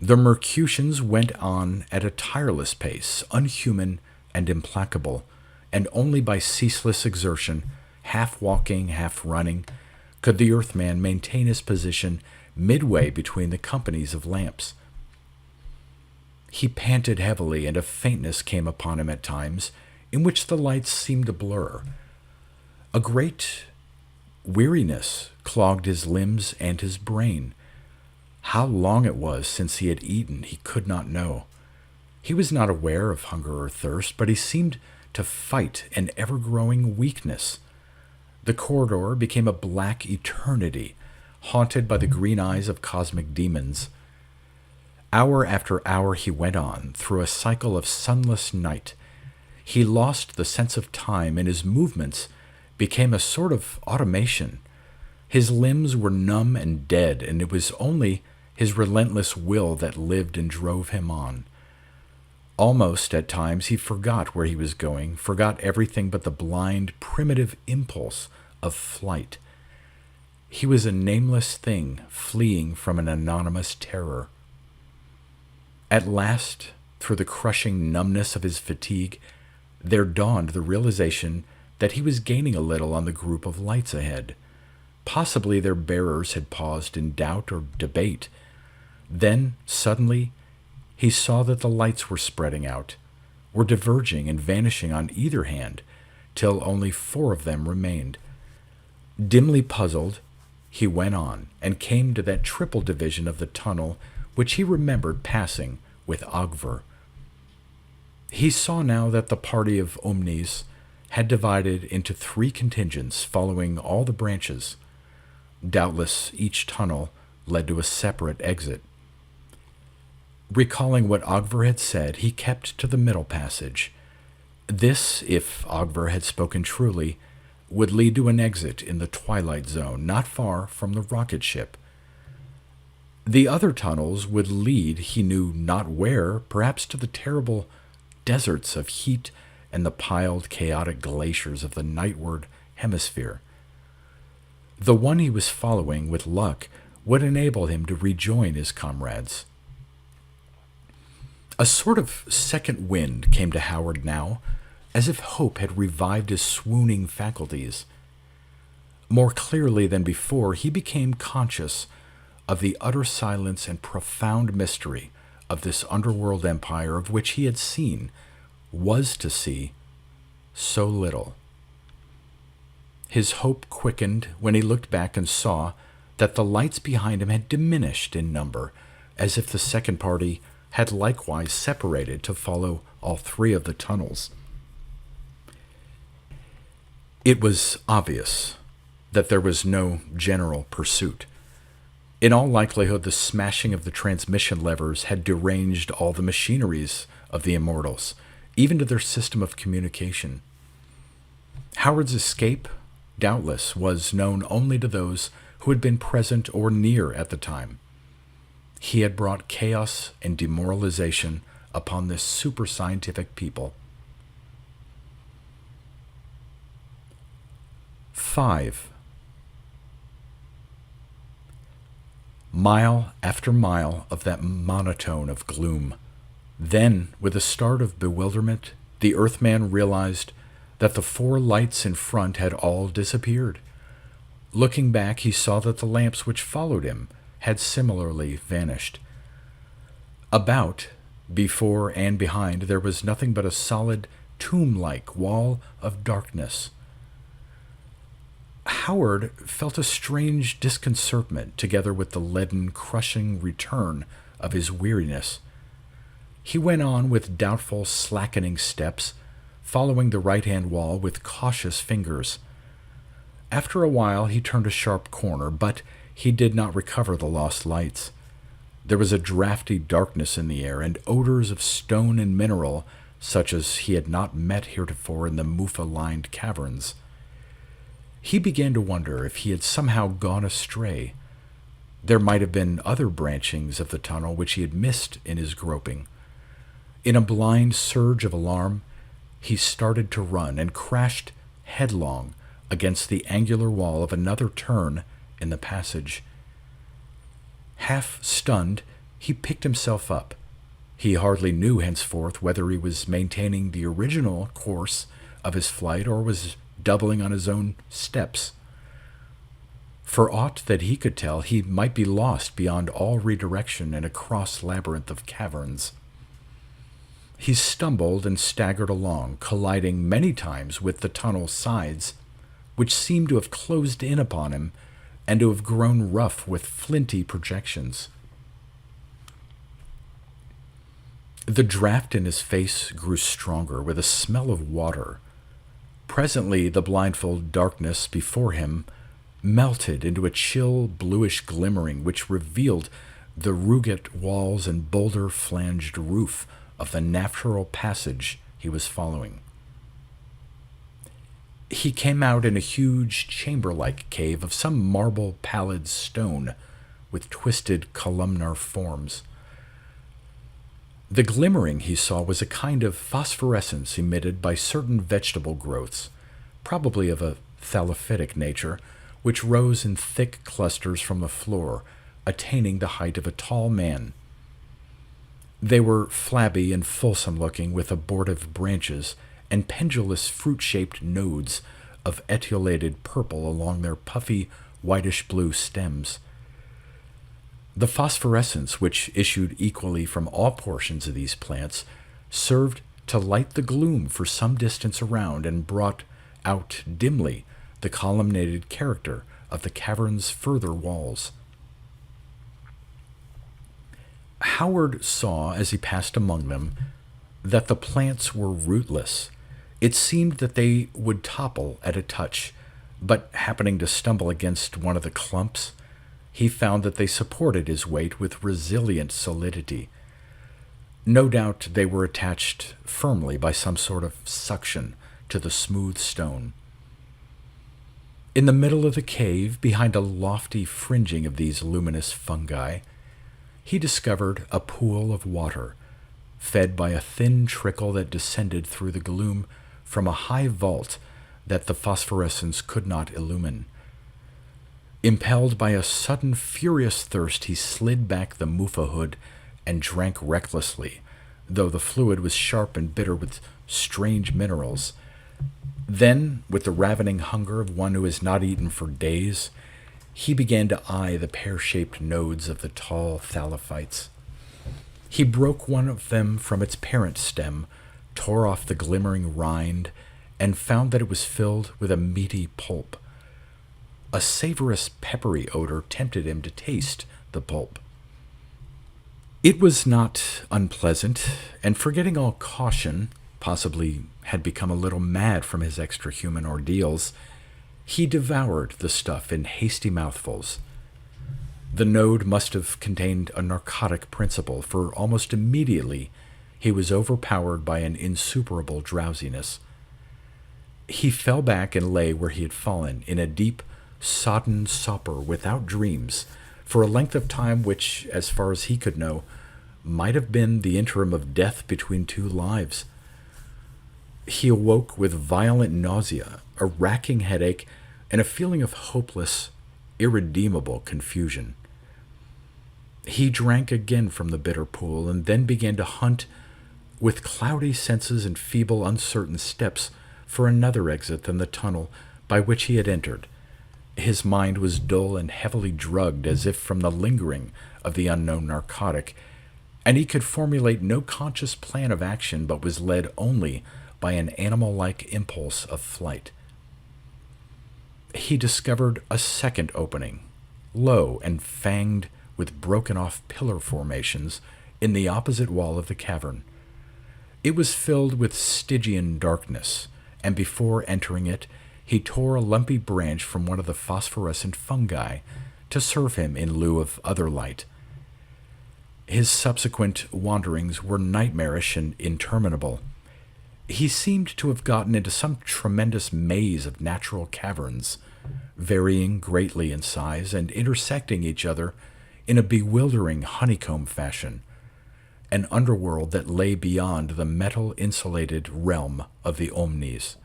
The Mercutians went on at a tireless pace, unhuman and implacable, and only by ceaseless exertion, half walking, half running, could the Earthman maintain his position midway between the companies of lamps. He panted heavily, and a faintness came upon him at times, in which the lights seemed to blur. A great weariness clogged his limbs and his brain. How long it was since he had eaten, he could not know. He was not aware of hunger or thirst, but he seemed to fight an ever-growing weakness. The corridor became a black eternity, haunted by the green eyes of cosmic demons. Hour after hour he went on, through a cycle of sunless night. He lost the sense of time, and his movements became a sort of automation. His limbs were numb and dead, and it was only his relentless will that lived and drove him on. Almost at times he forgot where he was going, forgot everything but the blind, primitive impulse of flight. He was a nameless thing fleeing from an anonymous terror. At last, through the crushing numbness of his fatigue, there dawned the realization that he was gaining a little on the group of lights ahead. Possibly their bearers had paused in doubt or debate. Then, suddenly, he saw that the lights were spreading out, were diverging and vanishing on either hand, till only 4 of them remained. Dimly puzzled, he went on and came to that triple division of the tunnel which he remembered passing with Ogver. He saw now that the party of Omnis had divided into 3 contingents following all the branches. Doubtless each tunnel led to a separate exit. Recalling what Ogver had said, he kept to the middle passage. This, if Ogver had spoken truly, would lead to an exit in the twilight zone, not far from the rocket ship. The other tunnels would lead, he knew not where, perhaps to the terrible deserts of heat and the piled chaotic glaciers of the nightward hemisphere. The one he was following, with luck, would enable him to rejoin his comrades. A sort of second wind came to Howard now, as if hope had revived his swooning faculties. More clearly than before, he became conscious of the utter silence and profound mystery of this underworld empire of which he had seen, was to see, so little. His hope quickened when he looked back and saw that the lights behind him had diminished in number, as if the second party had likewise separated to follow all 3 of the tunnels. It was obvious that there was no general pursuit. In all likelihood, the smashing of the transmission levers had deranged all the machineries of the Immortals, even to their system of communication. Howard's escape, doubtless, was known only to those who had been present or near at the time. He had brought chaos and demoralization upon this super-scientific people. 5. Mile after mile of that monotone of gloom. Then, with a start of bewilderment, the Earthman realized that the 4 lights in front had all disappeared. Looking back, he saw that the lamps which followed him had similarly vanished. About, before and behind, there was nothing but a solid, tomb-like wall of darkness. Howard felt a strange disconcertment together with the leaden, crushing return of his weariness. He went on with doubtful, slackening steps, following the right-hand wall with cautious fingers. After a while he turned a sharp corner, but he did not recover the lost lights. There was a drafty darkness in the air, and odors of stone and mineral, such as he had not met heretofore in the Mufa-lined caverns. He began to wonder if he had somehow gone astray. There might have been other branchings of the tunnel which he had missed in his groping. In a blind surge of alarm, he started to run and crashed headlong against the angular wall of another turn in the passage. Half stunned, he picked himself up. He hardly knew henceforth whether he was maintaining the original course of his flight or was doubling on his own steps. For aught that he could tell, he might be lost beyond all redirection in a cross-labyrinth of caverns. He stumbled and staggered along, colliding many times with the tunnel's sides, which seemed to have closed in upon him and to have grown rough with flinty projections. The draft in his face grew stronger, with a smell of water. Presently, the blindfold darkness before him melted into a chill bluish glimmering which revealed the rugged walls and boulder-flanged roof of the natural passage he was following. He came out in a huge chamber-like cave of some marble pallid stone with twisted columnar forms. The glimmering he saw was a kind of phosphorescence emitted by certain vegetable growths, probably of a thallophytic nature, which rose in thick clusters from the floor, attaining the height of a tall man. They were flabby and fulsome-looking, with abortive branches and pendulous fruit-shaped nodes of etiolated purple along their puffy, whitish-blue stems. The phosphorescence, which issued equally from all portions of these plants, served to light the gloom for some distance around and brought out dimly the columnated character of the cavern's further walls. Howard saw, as he passed among them, that the plants were rootless. It seemed that they would topple at a touch, but happening to stumble against one of the clumps, he found that they supported his weight with resilient solidity. No doubt they were attached firmly by some sort of suction to the smooth stone. In the middle of the cave, behind a lofty fringing of these luminous fungi, he discovered a pool of water, fed by a thin trickle that descended through the gloom from a high vault that the phosphorescence could not illumine. Impelled by a sudden furious thirst, he slid back the mufa hood and drank recklessly, though the fluid was sharp and bitter with strange minerals. Then, with the ravening hunger of one who has not eaten for days, he began to eye the pear-shaped nodes of the tall thallophytes. He broke one of them from its parent stem, tore off the glimmering rind, and found that it was filled with a meaty pulp. A savorous, peppery odor tempted him to taste the pulp. It was not unpleasant, and forgetting all caution, possibly had become a little mad from his extra-human ordeals, he devoured the stuff in hasty mouthfuls. The node must have contained a narcotic principle, for almost immediately he was overpowered by an insuperable drowsiness. He fell back and lay where he had fallen, in a deep, sodden sopor without dreams, for a length of time which, as far as he could know, might have been the interim of death between two lives. He awoke with violent nausea, a racking headache, and a feeling of hopeless, irredeemable confusion. He drank again from the bitter pool, and then began to hunt with cloudy senses and feeble, uncertain steps for another exit than the tunnel by which he had entered. His mind was dull and heavily drugged as if from the lingering of the unknown narcotic, and he could formulate no conscious plan of action, but was led only by an animal-like impulse of flight. He discovered a second opening, low and fanged with broken-off pillar formations, in the opposite wall of the cavern. It was filled with Stygian darkness, and before entering it, he tore a lumpy branch from one of the phosphorescent fungi to serve him in lieu of other light. His subsequent wanderings were nightmarish and interminable. He seemed to have gotten into some tremendous maze of natural caverns, varying greatly in size and intersecting each other in a bewildering honeycomb fashion, an underworld that lay beyond the metal-insulated realm of the Omnis.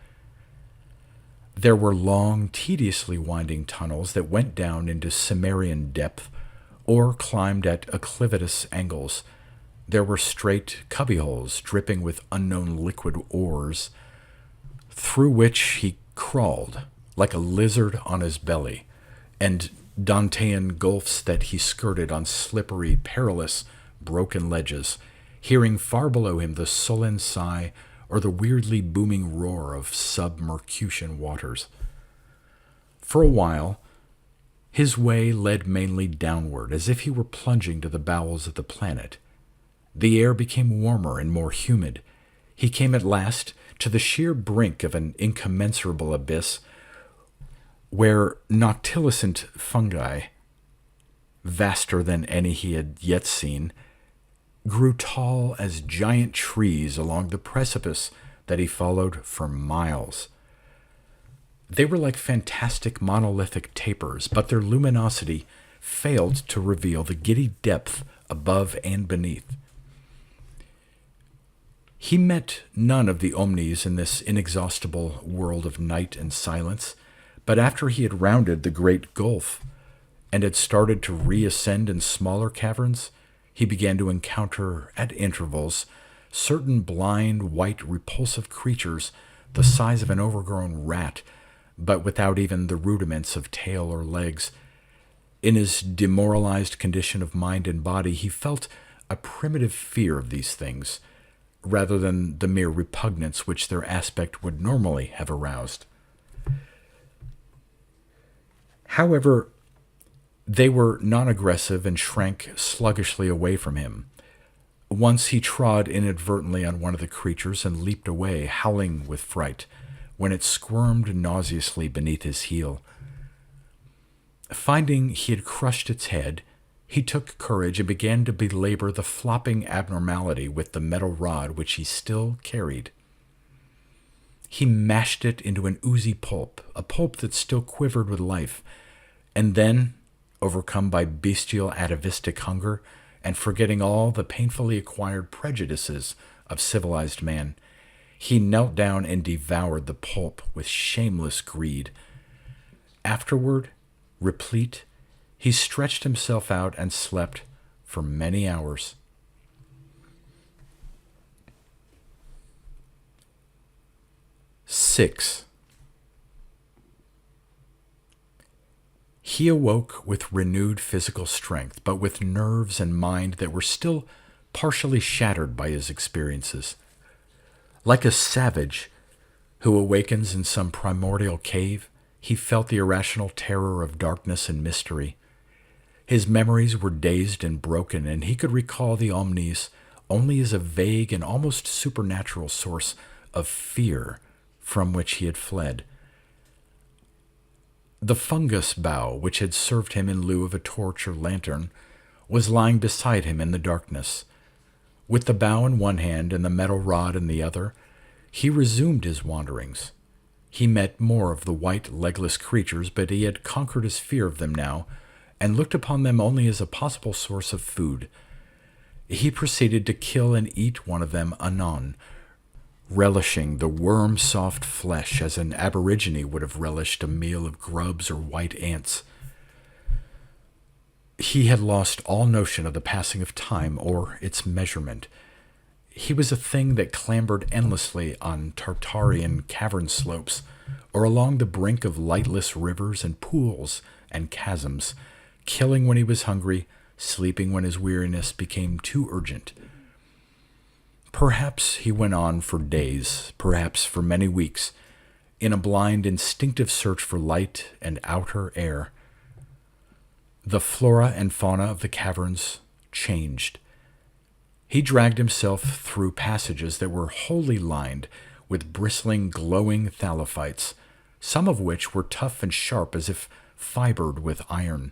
There were long, tediously winding tunnels that went down into Cimmerian depth or climbed at acclivitous angles. There were straight cubbyholes dripping with unknown liquid ores, through which he crawled like a lizard on his belly, and Dantean gulfs that he skirted on slippery, perilous, broken ledges, hearing far below him the sullen sigh or the weirdly booming roar of sub-Mercutian waters. For a while, his way led mainly downward, as if he were plunging to the bowels of the planet. The air became warmer and more humid. He came at last to the sheer brink of an incommensurable abyss where noctilucent fungi, vaster than any he had yet seen, grew tall as giant trees along the precipice that he followed for miles. They were like fantastic monolithic tapers, but their luminosity failed to reveal the giddy depth above and beneath. He met none of the omnis in this inexhaustible world of night and silence, but after he had rounded the great gulf and had started to reascend in smaller caverns, he began to encounter, at intervals, certain blind, white, repulsive creatures the size of an overgrown rat, but without even the rudiments of tail or legs. In his demoralized condition of mind and body, he felt a primitive fear of these things, rather than the mere repugnance which their aspect would normally have aroused. However, they were non-aggressive and shrank sluggishly away from him. Once he trod inadvertently on one of the creatures and leaped away, howling with fright, when it squirmed nauseously beneath his heel. Finding he had crushed its head, he took courage and began to belabor the flopping abnormality with the metal rod which he still carried. He mashed it into an oozy pulp, a pulp that still quivered with life, and then, overcome by bestial atavistic hunger, and forgetting all the painfully acquired prejudices of civilized man, he knelt down and devoured the pulp with shameless greed. Afterward, replete, he stretched himself out and slept for many hours. Six. He awoke with renewed physical strength, but with nerves and mind that were still partially shattered by his experiences. Like a savage who awakens in some primordial cave, he felt the irrational terror of darkness and mystery. His memories were dazed and broken, and he could recall the omnis only as a vague and almost supernatural source of fear from which he had fled. The fungus bough, which had served him in lieu of a torch or lantern, was lying beside him in the darkness. With the bough in one hand and the metal rod in the other, he resumed his wanderings. He met more of the white, legless creatures, but he had conquered his fear of them now, and looked upon them only as a possible source of food. He proceeded to kill and eat one of them anon, relishing the worm-soft flesh as an aborigine would have relished a meal of grubs or white ants. He had lost all notion of the passing of time or its measurement. He was a thing that clambered endlessly on Tartarian cavern slopes, or along the brink of lightless rivers and pools and chasms, killing when he was hungry, sleeping when his weariness became too urgent. Perhaps he went on for days, perhaps for many weeks, in a blind, instinctive search for light and outer air. The flora and fauna of the caverns changed. He dragged himself through passages that were wholly lined with bristling, glowing thallophytes, some of which were tough and sharp as if fibered with iron.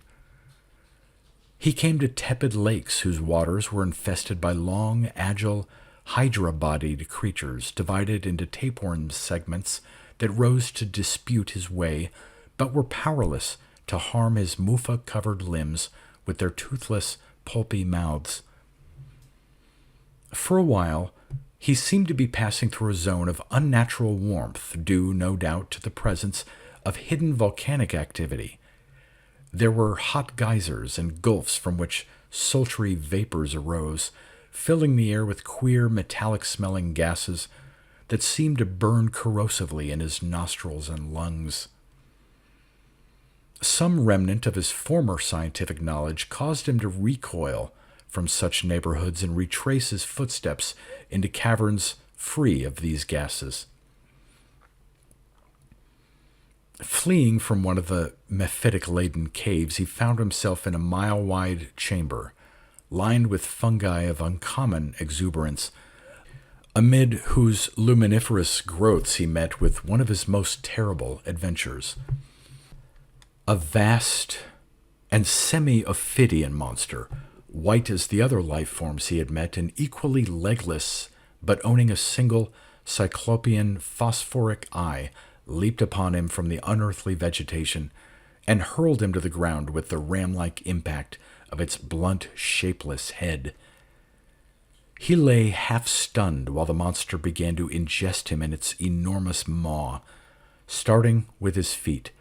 He came to tepid lakes whose waters were infested by long, agile, hydra-bodied creatures divided into tapeworm segments that rose to dispute his way, but were powerless to harm his mufa-covered limbs with their toothless, pulpy mouths. For a while, he seemed to be passing through a zone of unnatural warmth, due, no doubt, to the presence of hidden volcanic activity. There were hot geysers and gulfs from which sultry vapors arose, filling the air with queer, metallic-smelling gases that seemed to burn corrosively in his nostrils and lungs. Some remnant of his former scientific knowledge caused him to recoil from such neighborhoods and retrace his footsteps into caverns free of these gases. Fleeing from one of the mephitic-laden caves, he found himself in a mile-wide chamber, lined with fungi of uncommon exuberance, amid whose luminiferous growths he met with one of his most terrible adventures. A vast and semi-ophidian monster, white as the other life forms he had met and equally legless but owning a single cyclopean phosphoric eye, leaped upon him from the unearthly vegetation and hurled him to the ground with the ram-like impact of its blunt, shapeless head. He lay half-stunned while the monster began to ingest him in its enormous maw, starting with his feet.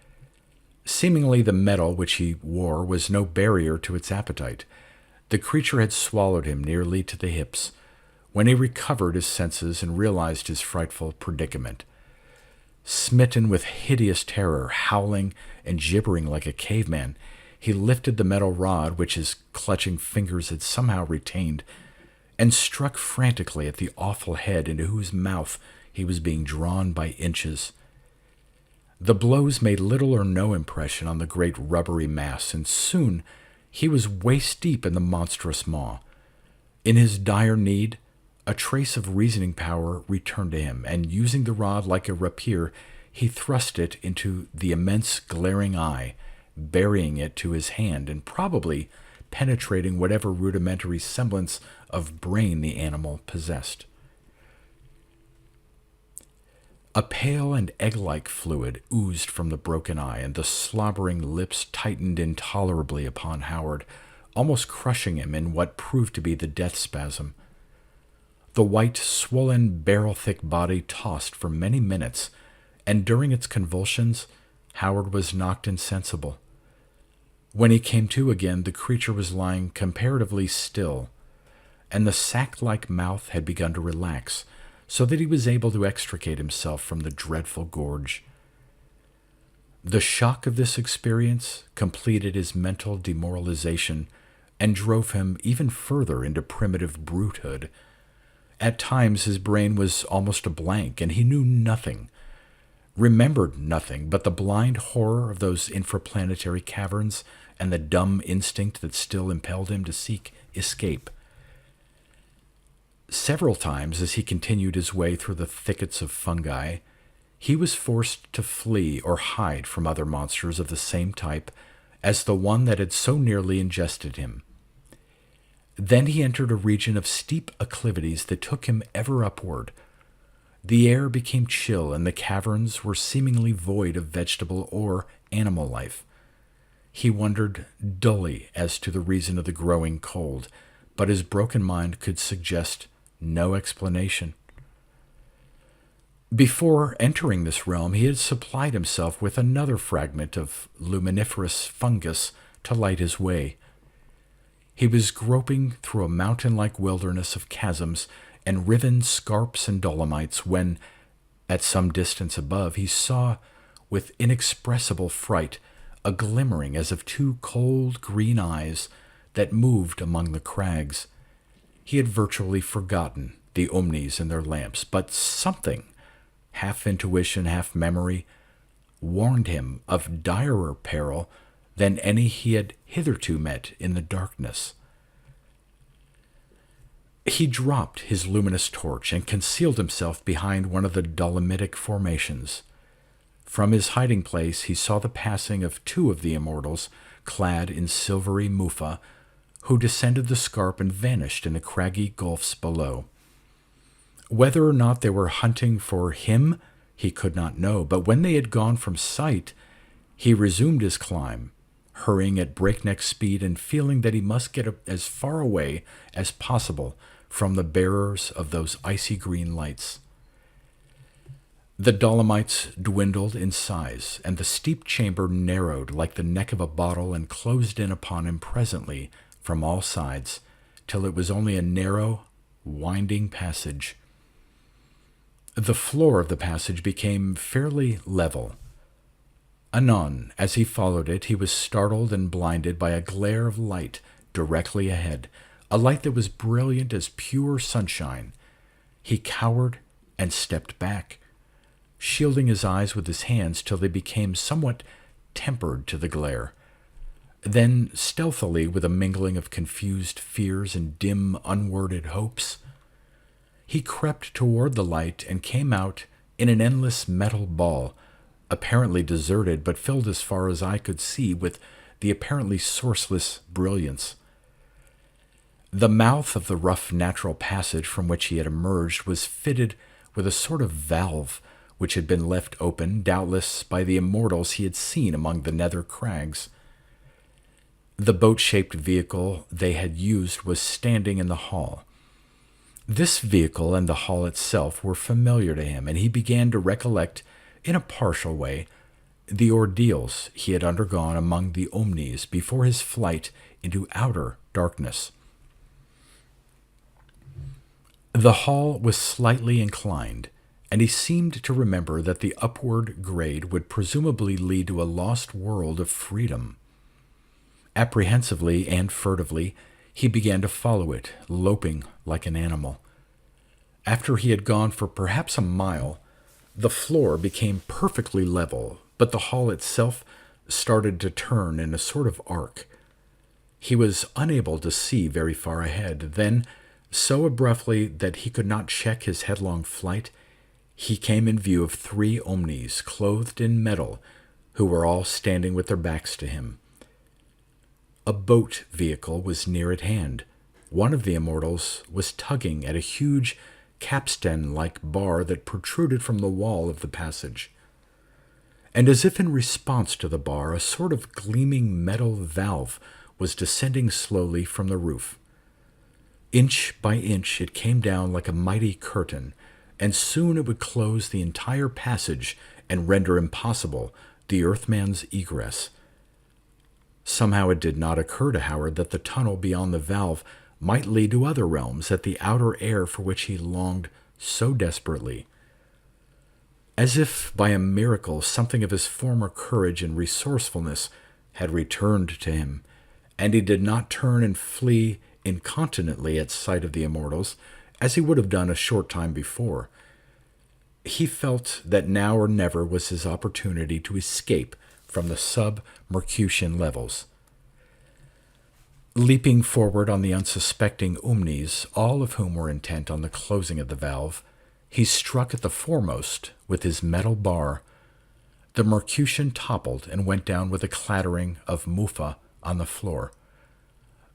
Seemingly the metal which he wore was no barrier to its appetite. The creature had swallowed him nearly to the hips, when he recovered his senses and realized his frightful predicament. Smitten with hideous terror, howling and gibbering like a caveman, he lifted the metal rod which his clutching fingers had somehow retained, and struck frantically at the awful head into whose mouth he was being drawn by inches. The blows made little or no impression on the great rubbery mass, and soon he was waist-deep in the monstrous maw. In his dire need, a trace of reasoning power returned to him, and using the rod like a rapier, he thrust it into the immense glaring eye, burying it to his hand and probably penetrating whatever rudimentary semblance of brain the animal possessed. A pale and egg-like fluid oozed from the broken eye, and the slobbering lips tightened intolerably upon Howard, almost crushing him in what proved to be the death spasm. The white, swollen, barrel-thick body tossed for many minutes, and during its convulsions, Howard was knocked insensible. When he came to again, the creature was lying comparatively still, and the sack-like mouth had begun to relax, so that he was able to extricate himself from the dreadful gorge. The shock of this experience completed his mental demoralization and drove him even further into primitive brutehood. At times his brain was almost a blank, and he knew nothing, remembered nothing but the blind horror of those infraplanetary caverns and the dumb instinct that still impelled him to seek escape. Several times, as he continued his way through the thickets of fungi, he was forced to flee or hide from other monsters of the same type as the one that had so nearly ingested him. Then he entered a region of steep acclivities that took him ever upward. The air became chill, and the caverns were seemingly void of vegetable or animal life. He wondered dully as to the reason of the growing cold, but his broken mind could suggest no explanation. Before entering this realm, he had supplied himself with another fragment of luminiferous fungus to light his way. He was groping through a mountain-like wilderness of chasms and riven scarps and dolomites when, at some distance above, he saw, with inexpressible fright, a glimmering as of two cold green eyes that moved among the crags. He had virtually forgotten the omnis and their lamps, but something, half intuition, half memory, warned him of direr peril than any he had hitherto met in the darkness. He dropped his luminous torch and concealed himself behind one of the dolomitic formations. From his hiding place he saw the passing of two of the immortals, clad in silvery muffa, who descended the scarp and vanished in the craggy gulfs below. Whether or not they were hunting for him, he could not know, but when they had gone from sight, he resumed his climb, hurrying at breakneck speed and feeling that he must get as far away as possible from the bearers of those icy green lights. The dolomites dwindled in size, and the steep chamber narrowed like the neck of a bottle and closed in upon him presently from all sides, till it was only a narrow, winding passage. The floor of the passage became fairly level. Anon, as he followed it, he was startled and blinded by a glare of light directly ahead, a light that was brilliant as pure sunshine. He cowered and stepped back, shielding his eyes with his hands till they became somewhat tempered to the glare. Then, stealthily, with a mingling of confused fears and dim, unworded hopes, He crept toward the light and came out in an endless metal ball, apparently deserted but filled as far as I could see with the apparently sourceless brilliance. The mouth of the rough natural passage from which he had emerged was fitted with a sort of valve which had been left open, doubtless by the immortals he had seen among the nether crags. The boat-shaped vehicle they had used was standing in the hall. This vehicle and the hall itself were familiar to him, and he began to recollect, in a partial way, the ordeals he had undergone among the Omnis before his flight into outer darkness. The hall was slightly inclined, and he seemed to remember that the upward grade would presumably lead to a lost world of freedom. Apprehensively and furtively, he began to follow it, loping like an animal. After he had gone for perhaps a mile, the floor became perfectly level, but the hall itself started to turn in a sort of arc. He was unable to see very far ahead. Then, so abruptly that he could not check his headlong flight, he came in view of 3 Omnis clothed in metal, who were all standing with their backs to him. A boat vehicle was near at hand. One of the immortals was tugging at a huge capstan-like bar that protruded from the wall of the passage. And as if in response to the bar, a sort of gleaming metal valve was descending slowly from the roof. Inch by inch it came down like a mighty curtain, and soon it would close the entire passage and render impossible the Earthman's egress. Somehow it did not occur to Howard that the tunnel beyond the valve might lead to other realms, at the outer air for which he longed so desperately. As if by a miracle, something of his former courage and resourcefulness had returned to him, and he did not turn and flee incontinently at sight of the immortals, as he would have done a short time before. He felt that now or never was his opportunity to escape from the sub-Mercutian levels. Leaping forward on the unsuspecting Omnis, all of whom were intent on the closing of the valve, he struck at the foremost with his metal bar. The Mercutian toppled and went down with a clattering of muffa on the floor.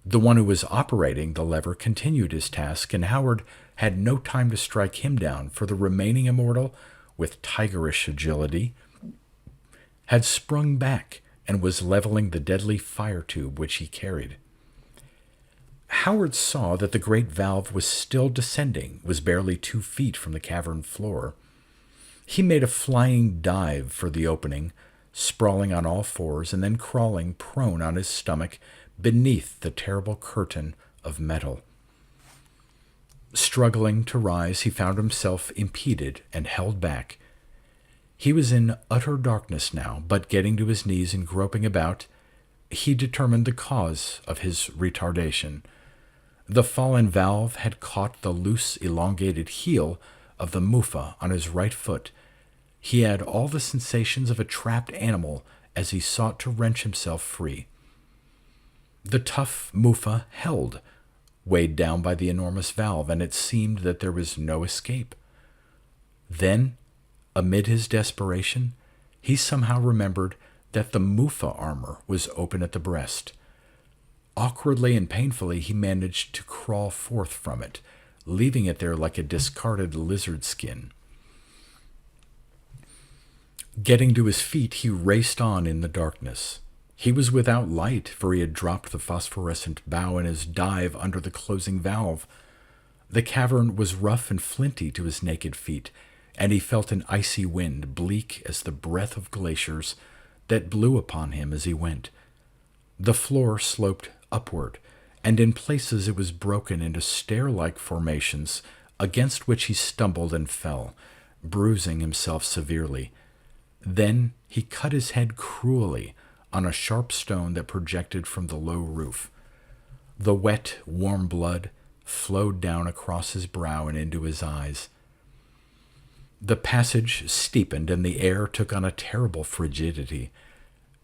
The one who was operating the lever continued his task, and Howard had no time to strike him down, for the remaining immortal, with tigerish agility, had sprung back and was leveling the deadly fire tube which he carried. Howard saw that the great valve was still descending, was barely 2 feet from the cavern floor. He made a flying dive for the opening, sprawling on all fours and then crawling prone on his stomach beneath the terrible curtain of metal. Struggling to rise, he found himself impeded and held back. He was in utter darkness now, but getting to his knees and groping about, he determined the cause of his retardation. The fallen valve had caught the loose, elongated heel of the muffa on his right foot. He had all the sensations of a trapped animal as he sought to wrench himself free. The tough muffa held, weighed down by the enormous valve, and it seemed that there was no escape. Then, amid his desperation, he somehow remembered that the muffa armor was open at the breast. Awkwardly and painfully he managed to crawl forth from it, leaving it there like a discarded lizard skin. Getting to his feet, he raced on in the darkness. He was without light, for he had dropped the phosphorescent bow in his dive under the closing valve. The cavern was rough and flinty to his naked feet, and he felt an icy wind, bleak as the breath of glaciers, that blew upon him as he went. The floor sloped upward, and in places it was broken into stair-like formations, against which he stumbled and fell, bruising himself severely. Then he cut his head cruelly on a sharp stone that projected from the low roof. The wet, warm blood flowed down across his brow and into his eyes. The passage steepened, and the air took on a terrible frigidity.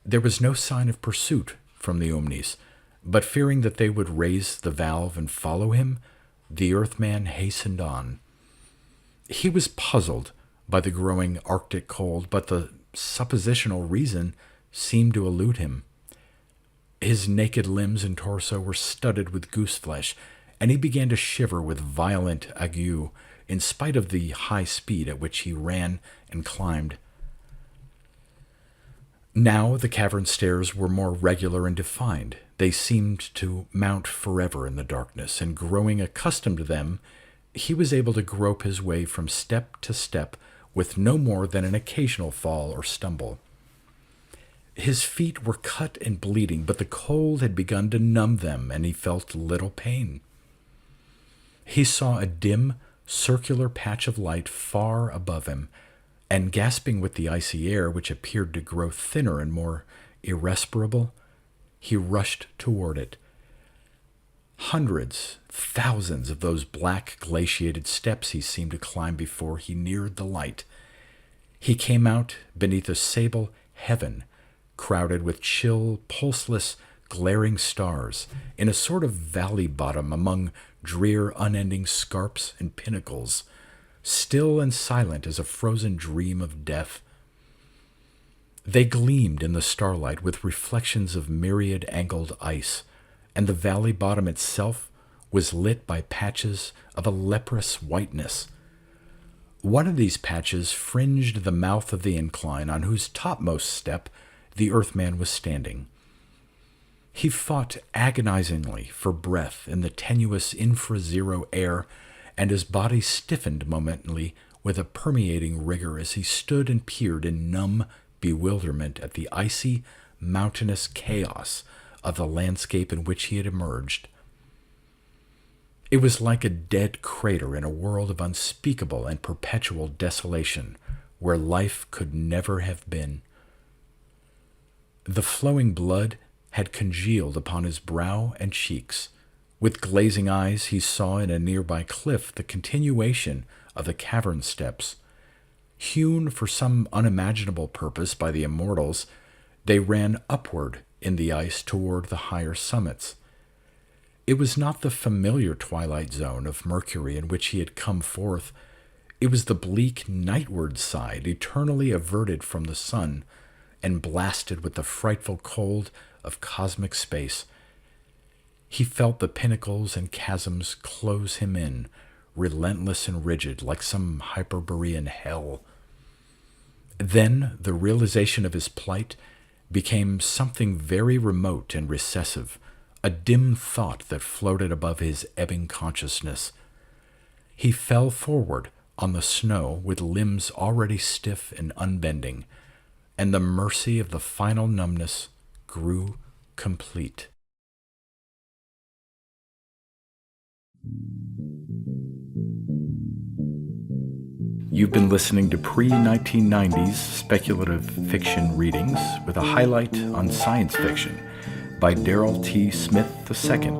There was no sign of pursuit from the Omnis, but fearing that they would raise the valve and follow him, the Earthman hastened on. He was puzzled by the growing Arctic cold, but the suppositional reason seemed to elude him. His naked limbs and torso were studded with goose flesh, and he began to shiver with violent ague, in spite of the high speed at which he ran and climbed. Now the cavern stairs were more regular and defined. They seemed to mount forever in the darkness, and growing accustomed to them, he was able to grope his way from step to step with no more than an occasional fall or stumble. His feet were cut and bleeding, but the cold had begun to numb them, and he felt little pain. He saw a dim, circular patch of light far above him, and gasping with the icy air, which appeared to grow thinner and more irrespirable, he rushed toward it. Hundreds, thousands of those black glaciated steps he seemed to climb before he neared the light. He came out beneath a sable heaven, crowded with chill, pulseless, glaring stars, in a sort of valley bottom among drear, unending scarps and pinnacles, still and silent as a frozen dream of death. They gleamed in the starlight with reflections of myriad angled ice, and the valley bottom itself was lit by patches of a leprous whiteness. One of these patches fringed the mouth of the incline on whose topmost step the Earthman was standing. He fought agonizingly for breath in the tenuous infra-zero air, and his body stiffened momently with a permeating rigor as he stood and peered in numb bewilderment at the icy, mountainous chaos of the landscape in which he had emerged. It was like a dead crater in a world of unspeakable and perpetual desolation, where life could never have been. The flowing blood had congealed upon his brow and cheeks. With glazing eyes he saw in a nearby cliff the continuation of the cavern steps. Hewn for some unimaginable purpose by the immortals, they ran upward in the ice toward the higher summits. It was not the familiar twilight zone of Mercury in which he had come forth. It was the bleak nightward side, eternally averted from the sun, and blasted with the frightful cold of cosmic space. He felt the pinnacles and chasms close him in, relentless and rigid, like some Hyperborean hell. Then the realization of his plight became something very remote and recessive, a dim thought that floated above his ebbing consciousness. He fell forward on the snow with limbs already stiff and unbending, and the mercy of the final numbness grew complete. You've been listening to pre-1990s speculative fiction readings with a highlight on science fiction by Darrell T. Smith II.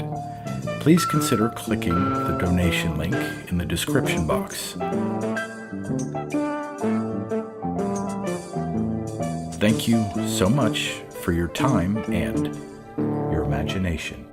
Please consider clicking the donation link in the description box. Thank you so much for your time and your imagination.